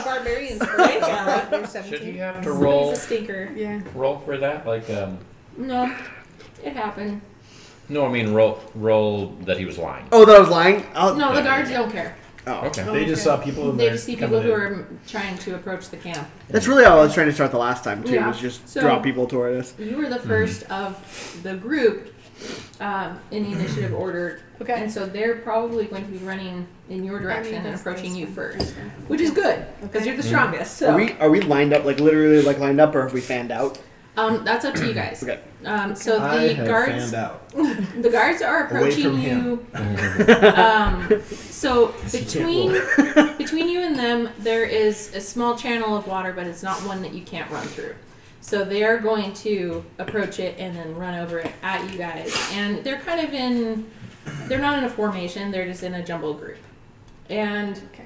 Barbarians, right? Yeah, like you're Should 17. he have to roll he's a stinker. Yeah. for that? Like No, it happened. no, I mean roll that he was lying. Oh, that I was lying? No, the guards don't care. Oh. Okay. They just saw people in They there. just see coming people who in. are trying to approach the camp. That's really how I was trying to start the last time, too, Yeah. was just So- draw people toward us. You were the first of the group in the initiative order. Okay. And so they're probably going to be running in your direction and that's- approaching that's you fine. first, which is good because you're the strongest. So Are we lined up, like literally like lined up, or have we fanned out? that's up to you guys. Okay. So I the have guards, fanned out. the guards are Away from approaching him. you. So You between can't between you and them, there is a small channel of water, but it's not one that you can't run through. So they are going to approach it and then run over it at you guys. And they're kind of they're not in a formation, they're just in a jumbled group. And Okay.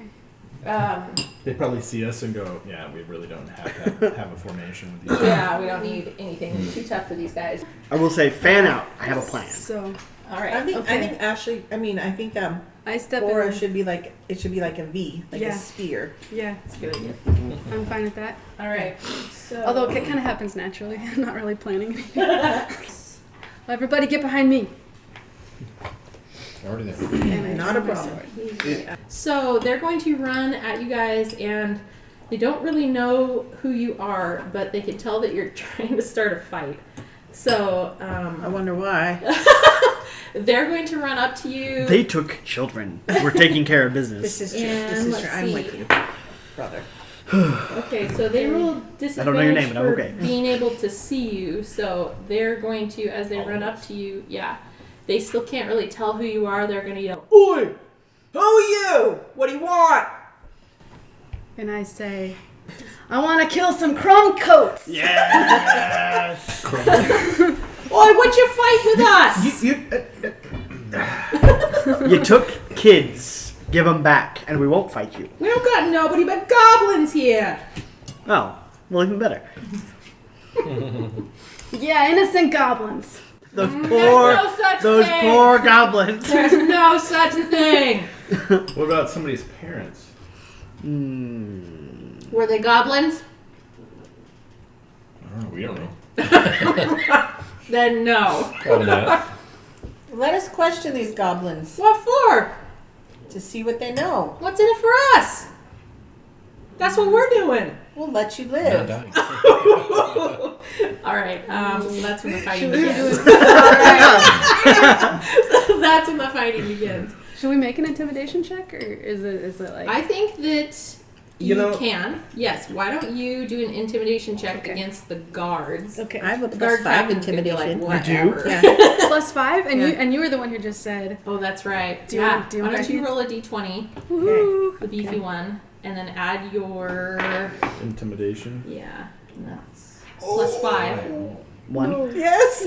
They probably see us and go, "Yeah, we really don't have to have a formation with you." yeah, we don't need anything too tough for these guys. I will say, fan out. I have a plan. So All I right. think Okay. Ashley. I mean, I think I step Aura in. should be like it should be like a V, like Yeah. a spear. Yeah, That's a good idea. I'm fine with that. All right. So Although it kind of happens naturally. I'm not really planning anything. Everybody get behind me. Already there. And I Not draw a my problem. sword. So they're going to run at you guys, and they don't really know who you are, but they can tell that you're trying to start a fight. So I wonder why. they're going to run up to you. They took children. We're taking care of business. This is true. And This is let's true. I'm with see. you, brother. Okay, so they roll disadvantage I don't know your name, but I'm for okay. being able to see you. So they're going to, as they run up to you, they still can't really tell who you are. They're going to yell, Oi! Who are you? What do you want? And I say, I want to kill some crumb coats. Yes. "Oi, what'd you fight with us?" You took kids. Give them back, and we won't fight you. We don't got nobody but goblins here. Oh, well, even better. Yeah, innocent goblins. Those There's poor, no such those thing. poor goblins. There's no such thing. What about somebody's parents? Were they goblins? Oh, we don't know. Then no. Probably not. Let us question these goblins What for? to see what they know. What's in it for us? That's what we're doing. We'll let you Not live. dying. All right. So that's when the fighting Should we begins. do That's when the fighting begins. Should we make an intimidation check, or is it like? I think that You you know- can. Yes. Why don't you do an intimidation check Okay. against the guards? Okay. I have a The plus guard 5 captain's gonna be like, intimidation. whatever. Yeah. +5, and Yeah. you were the one who just said. Oh, that's right. Do you yeah. want- do you Why want don't you these? roll a d20, Woohoo. the beefy one, and then add your Intimidation. that's +5. 1. Yes.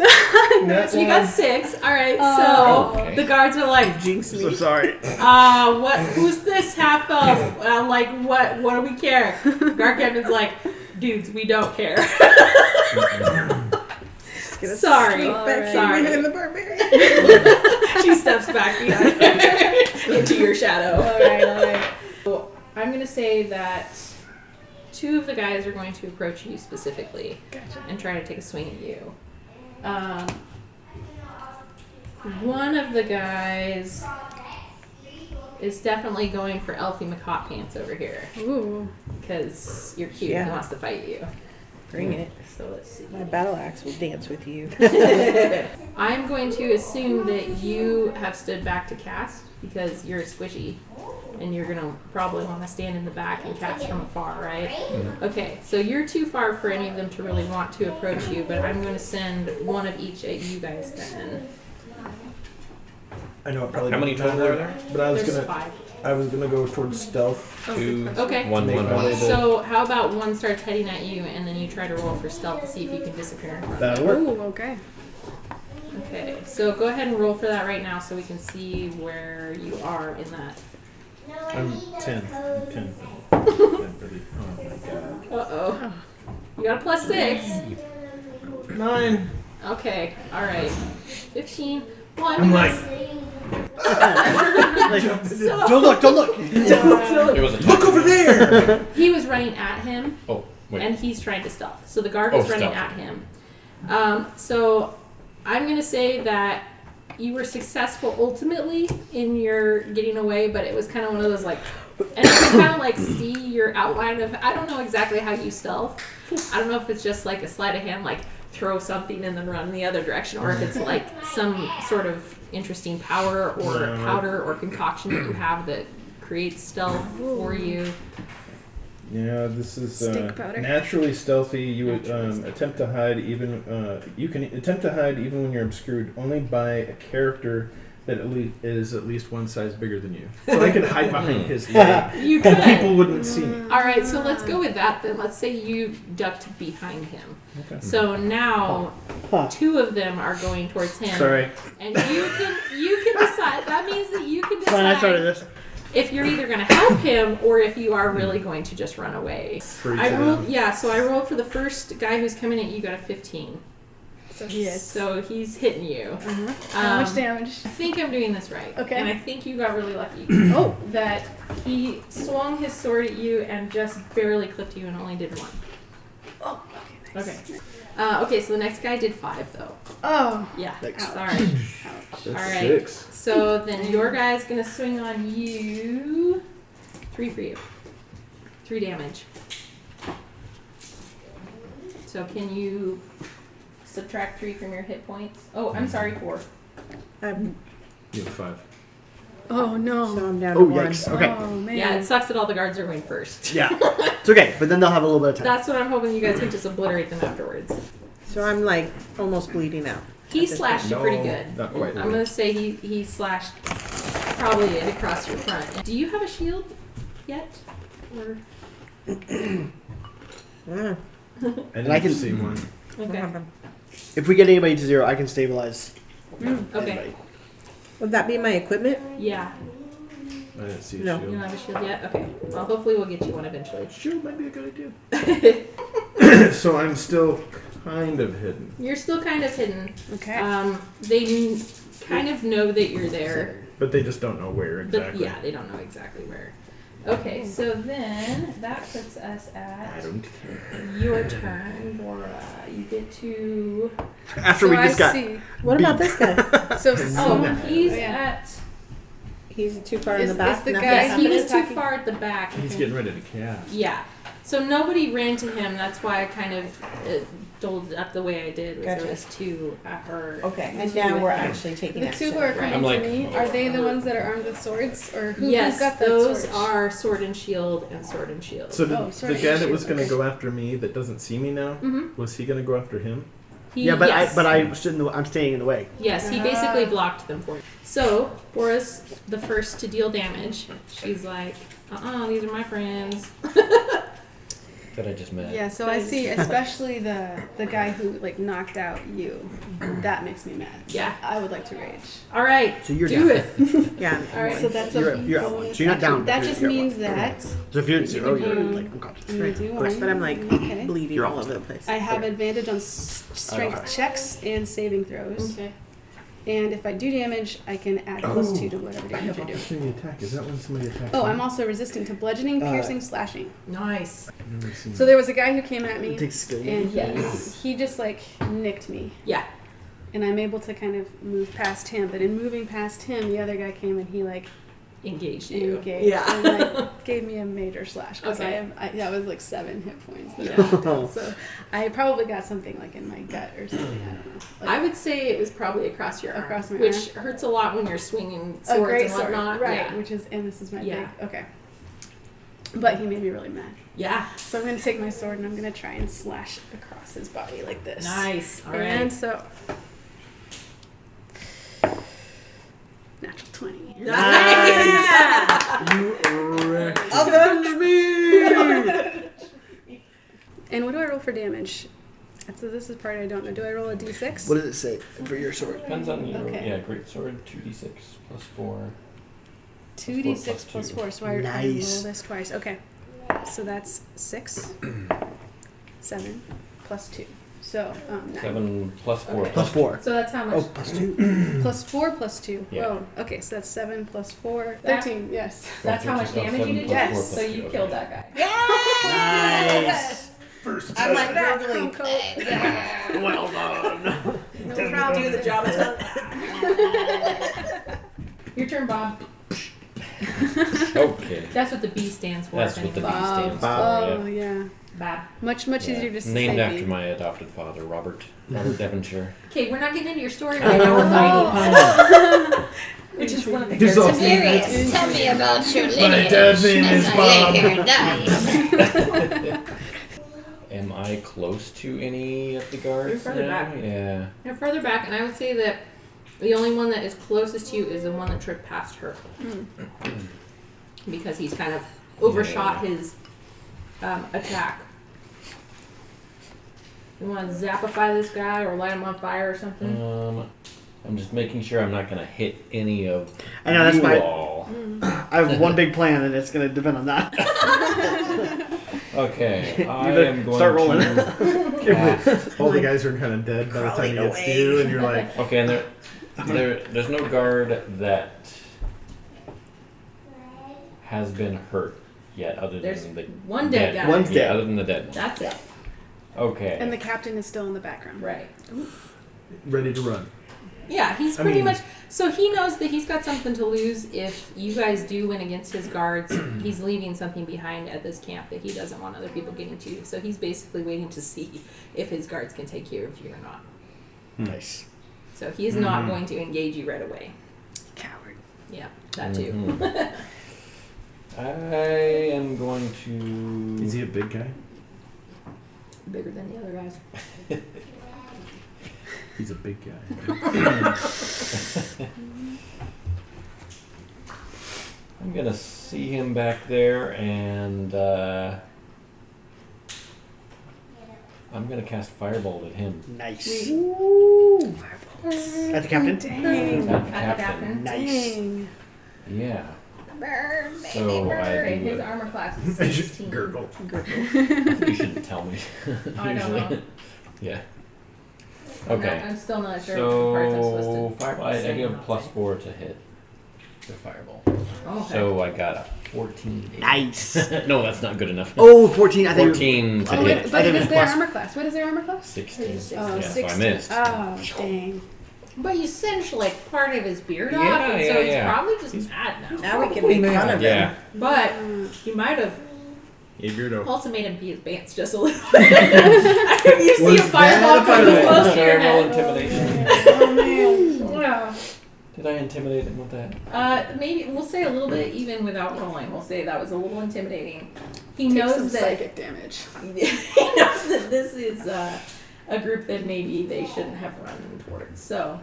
So you got 6. All right. Oh. So Okay. the guards are like, Jinx me. So sorry. what? Who's this half elf? Like, what? What do we care? Guard captain's like, dudes, we don't care. Sorry. sneak back Sorry. in the barbarian. She steps back behind her into your shadow. All right. So I'm gonna say that 2 of the guys are going to approach you specifically Gotcha. and try to take a swing at you. One of the guys is definitely going for Elfie McHot Pants over here Ooh. because you're cute Yeah. and wants to fight you. Bring it. So let's see. My battle axe will dance with you. I'm going to assume that you have stood back to cast because you're squishy and you're going to probably want to stand in the back and cast from afar, right? Okay, so you're too far for any of them to really want to approach you, but I'm going to send one of each at you guys then. I know it probably. How many doesn't total matter, are there? But I was There's gonna. 5. I was gonna go towards stealth. 2, Okay. 1, 1, 1. So how about one starts heading at you and then you try to roll for stealth to see if you can disappear in front of That'll work. Ooh. Okay. Okay, so go ahead and roll for that right now so we can see where you are in that. I'm 10. 10. Oh my god. Uh-oh. You got a +6. 9. Okay, alright. 15. Well, I'm like, Don't look! Don't look! It was a look over there! he was running at him, Oh, wait. and he's trying to stealth. So the guard was running stealth. at him. So I'm going to say that you were successful ultimately in your getting away, but it was kind of one of those like, and I can kind of like see your outline of, I don't know exactly how you stealth. I don't know if it's just like a sleight of hand, like throw something and then run in the other direction, or if it's like some sort of interesting power or powder or concoction that you have that creates stealth for you. Yeah, this is Stink powder. naturally stealthy. You would attempt to hide even. You can attempt to hide even when you're obscured only by a character that is at least one size bigger than you. So I could hide behind his leg, You and could. people wouldn't see me. All right, so let's go with that then. Let's say you ducked behind him. Okay. So now two of them are going towards him. Sorry. And you can decide. That means that you can Fine, I started decide this. if you're either going to help him or if you are really going to just run away. Freeze I it rolled, out. yeah. So I rolled for the first guy who's coming at you. Got a 15. So yes. So he's hitting you. How much damage? I think I'm doing this right. Okay. And I think you got really lucky. Oh. That he swung his sword at you and just barely clipped you and only did 1. Oh. Okay. Okay. Okay, so the next guy did 5 though. Oh. Yeah. Thanks. Sorry. That's All right. 6. So then your guy's gonna swing on you. 3 for you. 3 damage. So can you subtract 3 from your hit points? Oh, I'm sorry, 4. I'm, You have 5. Oh no. so I'm down to Oh, 1. yikes. Okay. Oh man. Yeah, it sucks that all the guards are going first. Yeah. It's okay, but then they'll have a little bit of time. That's what I'm hoping you guys can just obliterate them afterwards. So I'm like almost bleeding out. He slashed you pretty good. Not quite. I'm gonna say he slashed probably it across your front. Do you have a shield yet? Or Yeah. I didn't I can- see one. okay. If we get anybody to 0, I can stabilize. Okay. Anybody. Would that be my equipment? Yeah. I didn't see a No. You don't shield. have a shield yet? Okay. Well, hopefully we'll get you one eventually. Shield might be a good idea. So I'm still kind of hidden. You're still kind of hidden. Okay. They kind of know that you're there, But they just don't know where but exactly. yeah, they don't know exactly where. Okay, so then that puts us I at don't care. your turn, Laura. You get to. After so we I just got. see. What about this guy? So Oh, he's yeah. at. He's too far in Is- the back. is the nothing guy- Yes, he happening? was too Attacking? far at the back. He's getting ready to cast. Yeah. So nobody ran to him. That's why I kind of doled up the way I did. Was Gotcha. There was 2 at her. Okay, and two now with we're him. actually taking the action. two who are Right. coming I'm to like- me, are they the ones that are armed with swords, or who's Yes, got that those sword? are sword and shield and sword and shield. So Oh, the sorry, guy that shield, was going to okay. go after me that doesn't see me now, Mhm. was he going to go after him? He, Yeah, but yes. I stood in the. I'm staying in the way. Yes, he basically blocked them for you. So, Bora's the first to deal damage. She's like, these are my friends. That I just met. Yeah, so I see, especially the guy who like knocked out you. That makes me mad. Yeah. I would like to rage. All right, So you're do down. it. Yeah. All right. So that's You're a you're at 1. So you're not down. That you're- just you're at means 1. that So if you're at 0, you're can- like unconscious. I'm gonna do Of course, one. but I'm like Okay. bleeding You're all almost over the place. I have advantage on strength checks and saving throws. Okay. And if I do damage, I can add +2 to whatever I damage have I do. opportunity attack. Is that when somebody attacks Oh, me? I'm also resistant to bludgeoning, piercing, slashing. Nice. I've never seen So there was a guy who came at me, It takes skill. and Yes. he just like nicked me. Yeah. And I'm able to kind of move past him. But in moving past him, the other guy came and he like Engaged you. engaged Yeah. and like gave me a major slash. 'Cause Okay. that was like 7 hit points. That Yeah. I knocked out. So I probably got something like in my gut or something. I don't know. Like, I would say it was probably across your arm, Across my which hurts a lot when you're swinging swords a great and sword, whatnot. right? Yeah. Which is, and this is my Yeah. big. Okay. But he made me really mad. Yeah. So I'm gonna take my sword and I'm gonna try and slash across his body like this. Nice. All right. And so. Natural 20. Nice. You wrecked. Avenge me! And what do I roll for damage? This is part I don't know. Do I roll a d6? What does it say for your sword? Depends on you. Okay. Yeah, great sword, 2d6 plus 4. 2d6 plus 4. So I roll Nice. this twice. Okay. So that's 6. 7 plus 2. So 9. 7 plus 4. Okay. Plus 4. So that's how much. Oh, plus 2. Plus 4 plus 2. Yeah. Whoa. Okay, so that's 7 plus 4. That- 13, yes. That's how much damage you did. Yes. Yes. So you killed that guy. Nice. I'm like gurgling. Well done. No problem. Do the job. Your turn, Bob. Okay. That's what the B stands for. That's if what the B anyone- stands for. Oh, yeah. yeah. Bob. Much Yeah. easier to say. Named after B. my adopted father, Robert Devonshire. Okay, we're not getting into your story right now. We're fighting. Which is one of the He's all characters. Serious. Tell me about your My lineage dad's name as is I Bob. lay here dying. Am I close to any of the guards? You're further now? back. Yeah. You're further back, and I would say that the only one that is closest to you is the one that tripped past her. Because he's kind of overshot his attack. You want to zappify this guy or light him on fire or something? I'm just making sure I'm not gonna hit any of I know, that's you my- all. I have one big plan, and it's going to depend on that. Okay, I better am going start rolling. to cast. All the guys are kind of dead by the time he gets to you, and you're like, Okay, and there's no guard that has been hurt yet, other There's than the one dead guy. One's Yeah, dead. other than the dead one. That's it. Okay. And the captain is still in the background. Right. ready to run. Yeah, he's I pretty mean- much. So he knows that he's got something to lose if you guys do win against his guards. He's leaving something behind at this camp that he doesn't want other people getting to. So he's basically waiting to see if his guards can take care of you or not. Nice. So he is not going to engage you right away. Coward. Yeah, that too. Mhm. I am going to. Is he a big guy? Bigger than the other guys. He's a big guy. I'm gonna see him back there, and I'm gonna cast Firebolt at him. Nice. Ooh. At the captain? Dang. At the At the captain. captain. Nice. Dang. Yeah. Burn, baby, So I Okay, do his it. armor class is I just 16. gurgle. You shouldn't tell me. I don't know. Yeah. I'm Okay. I'm still not sure what parts I'm So supposed to Fireball, I say give or a not plus say. 4 to hit the Fireball. Oh, okay. So I got a 14. Nice. No, that's not good enough. Oh, 14. I think. 14 to Oh, Oh, hit. wait, I but think what is it's their plus- armor class? What is their armor class? 16. Oh, Yeah, so I 16. missed. Oh, dang. But you singed like part of his beard off, Yeah, and so yeah, he's yeah. probably just mad now. Now we can make fun of him. Yeah. But he might have Hey, Beardo. also made him pee his pants just a little bit. You see Was a fireball that coming a close to Should I your roll head. intimidation? Oh, man. Yeah. Did I intimidate him with that? Maybe we'll say a little bit even without rolling. We'll say that was a little intimidating. He Take knows some that psychic damage. he knows that this is a group that maybe they shouldn't have run towards. So,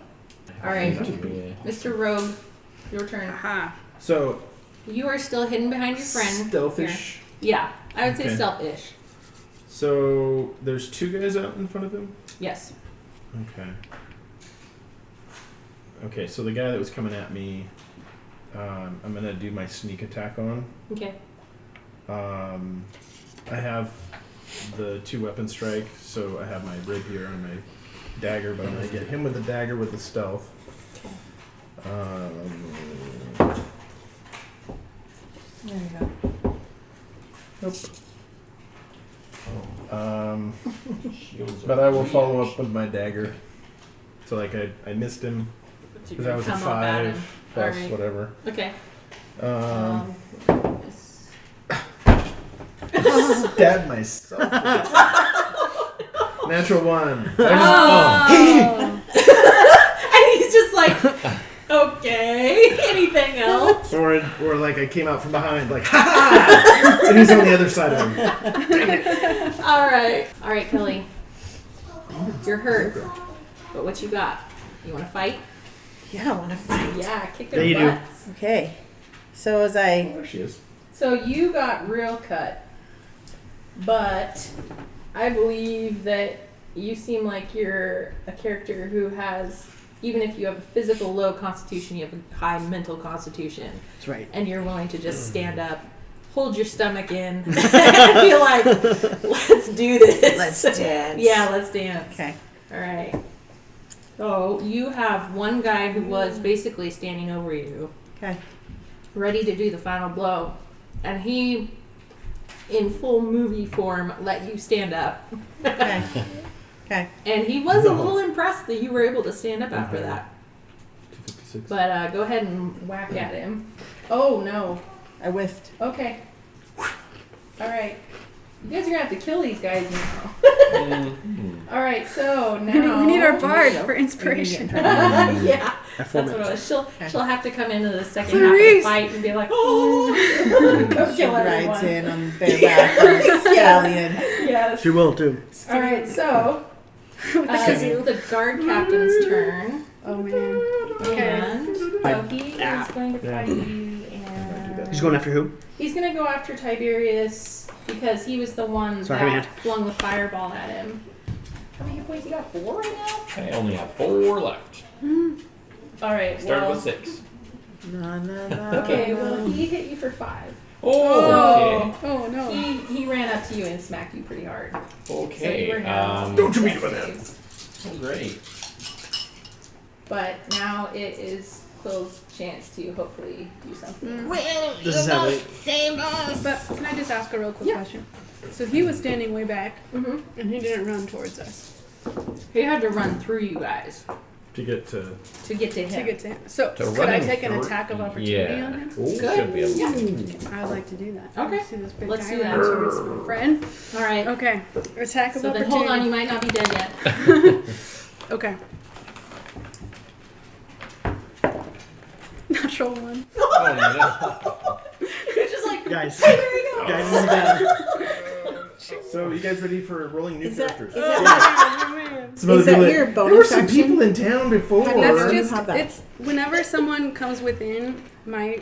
all right, Yeah. Mr. Rogue, your turn. Aha. So, You are still hidden behind your friend. stealthish. Yeah, I would say Okay. stealth-ish. So, there's two guys out in front of him? Yes. Okay. Okay, so the guy that was coming at me, I'm gonna do my sneak attack on. Okay. I have the 2-weapon strike, so I have my rapier and my dagger, but I'm gonna get him with the dagger with the stealth. There you go. Shields But I will follow up with my dagger. So like I missed him You because I was a come up at him. 5 plus Alright. whatever. Okay. Stabbed myself. Natural 1. Oh. And he's just like, okay. Anything else? Or like I came out from behind, like ha ha, and he's on the other side of me. All right, Kelly. You're hurt, but what you got? You want to fight? Yeah, I want to fight. Yeah, kick their Yeah, you do. butts. Okay. So as I There she is. So you got real cut, but I believe that you seem like you're a character who has, even if you have a physical low constitution, you have a high mental constitution. That's right. And you're willing to just stand up, hold your stomach in, and be like, let's do this. Let's dance. Yeah, let's dance. Okay. All right. So you have one guy who was basically standing over you, Okay. ready to do the final blow. And he, in full movie form, let you stand up. Okay. Okay. And he was a little impressed that you were able to stand up after that. 256. But go ahead and whack at him. Oh, no. I whiffed. Okay. All right. You guys are going to have to kill these guys now. All right, so now... We need our bard for inspiration. Yeah. At 4 That's what it minutes. was. She'll have to come into the second Clarice! half of the fight and be like, oh, go She kill rides everyone. in on bareback on a stallion. Yes. She will too. All right, so it's the guard captain's turn, Oh man. Okay. and so he is going to fight you, and He's going after who? he's going to go after Tiberius because he was the one Sorry, that man. flung the fireball at him. How many hit points you got? 4 right now. I only have 4 left. All right. Started well, with 6. No, no, no. Okay. Well, he hit you for 5. Oh, Oh no. He ran up to you and smacked you pretty hard. okay. So you were Okay. now Don't you mean death by that? saves. Oh, great. But now it is Quill's chance to hopefully do something. Well, This is how same us. But can I just ask a real quick Yeah. question? So he was standing way back, Mm-hmm. and he didn't run towards us He had to run through you guys To get to. to get to him. to get to him. So To could I running take an through- attack of opportunity Yeah. on him? Should be able to. I'd like to do that. Okay. See this big Let's guy do that. run towards my friend. All right. Okay. Attack of So then opportunity. hold on, you might not be dead yet. Okay. Natural 1. Oh, You're just like, Guys. hey, there you go. Guys, this is bad. So, you guys ready for rolling new Is that, characters? is that, Oh, man. It's about is to do that it. your There were bonus some action? people in town before. That's Or- just, Have that. it's whenever someone comes within my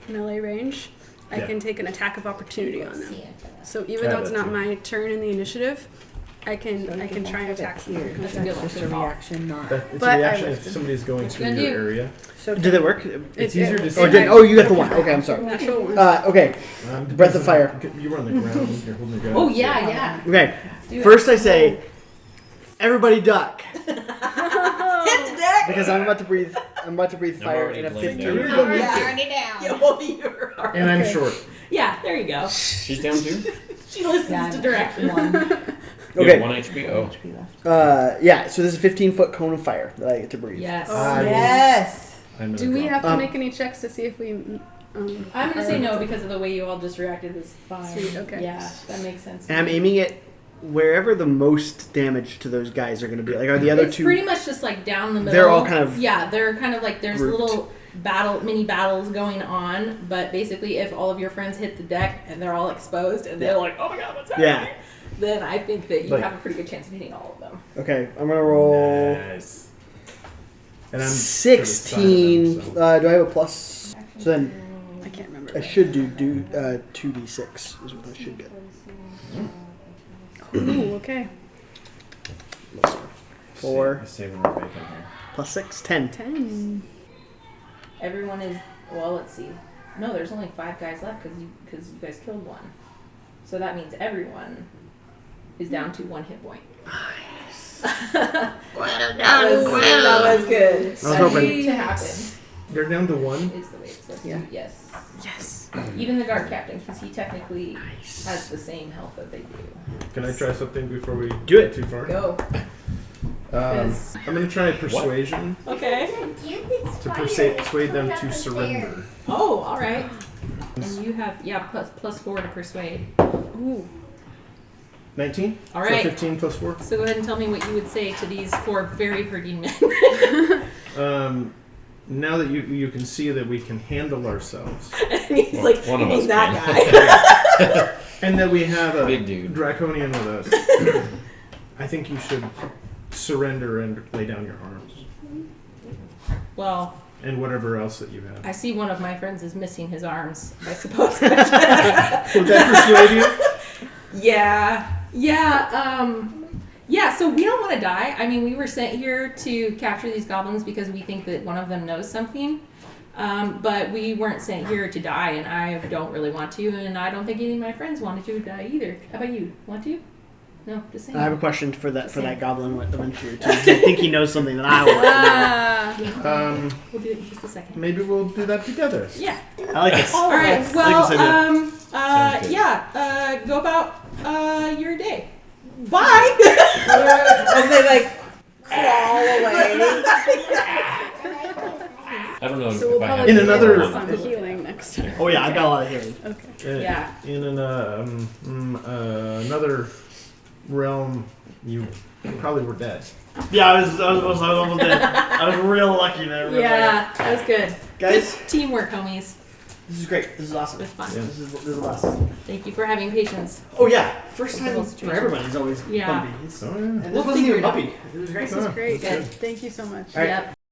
melee range, I Yeah. can take an attack of opportunity on them. So even Yeah, though it's that not too. my turn in the initiative, I can So you try and have it attack here. someone. That's a good Just a one. reaction, not. That, it's But a I reaction if lifted. somebody's going What you through gonna your do? area. So Did it work? It's easier to it- see. Oh, you got the 1. Okay, I'm sorry. Natural 1. Okay. Breath of fire. You were on the ground. You're holding your gun. Oh, yeah. Okay. Do it. First I say, everybody duck. hit the deck. Because I'm about to breathe fire already in a laying 15. there. Already down. And I'm short. Yeah, there you go. she's down 2. She listens to directions. You Okay. have 1 HP. Oh. HP left. Yeah, so there's a 15-foot cone of fire that I get to breathe. Yes. I will- Yes. I'm Do gonna we drop. have to Um, make any checks to see if we? I'm gonna say no because of the way you all just reacted was fine. Sweet, okay. Yeah, that makes sense. And I'm aiming it wherever the most damage to those guys are going to be. Like, are the other It's two... pretty much just like down the middle. They're all kind of yeah. They're kind of like there's grouped. little mini battles going on, but basically if all of your friends hit the deck and they're all exposed and they're like, oh my god, what's happening? Yeah. Then I think that you Like- have a pretty good chance of hitting all of them. Okay, I'm going to roll Nice. And I'm 16. sort of side of them, Do I have a plus? So then I can't remember. I should do 2d6 is what I should get. Ooh, okay. Let's see. 4 Saving the bacon here. plus 6, 10. 10. Everyone is well. Let's see. No, there's only 5 guys left because you guys killed one. So that means everyone is down to 1 hit point. Well That done, Quill. was good. I was hoping. Need to happen They're down to 1. is the way it's supposed Yeah. to. Yes. Yes. Even the guard captain, because he technically has the same health that they do. Can I try something before we Do it. too far? Go. I'm going to try persuasion Okay. to persuade them to surrender. Oh, all right. And you have plus 4 to persuade. Ooh. 19? All So right. 15 plus 4? So go ahead and tell me what you would say to these 4 very hurting men. Now that you can see that we can handle ourselves, And he's Well, like, one of he's us that guy. and that we have a Big dude. draconian with us, I think you should surrender and lay down your arms Well, and whatever else that you have. I see one of my friends is missing his arms, I suppose. Would that persuade you? Yeah. Yeah, so we don't want to die. I mean, we were sent here to capture these goblins because we think that one of them knows something. But we weren't sent here to die, and I don't really want to, and I don't think any of my friends wanted to die either. How about you? Want to? No, just saying. I have a question for that Same. goblin adventurer too. 'Cause I think he knows something that I want Yeah, we'll do it in just a second. Maybe we'll do that together. Yeah. to know. I like this. All right. I like Well, this idea. Sounds good. yeah. Go about your day. Bye. As they like crawl away. I don't know So if we'll I have probably In do another- some healing next time. Oh yeah, I've got a lot of healing. Okay. Yeah. In another realm, you probably were dead. Yeah, I was almost dead. I was real lucky there. Yeah, that was good. Guys, Good teamwork, homies. this is great. This is awesome. It was fun. Yeah. This is the best. Thank you for having patience. Oh yeah, first time Difficult for situation. everybody is always Yeah. bumpy. It's, Oh, yeah. and this We'll wasn't figure even it out. bumpy. It was great. This is great. Good. Thank you so much. All right. Yep.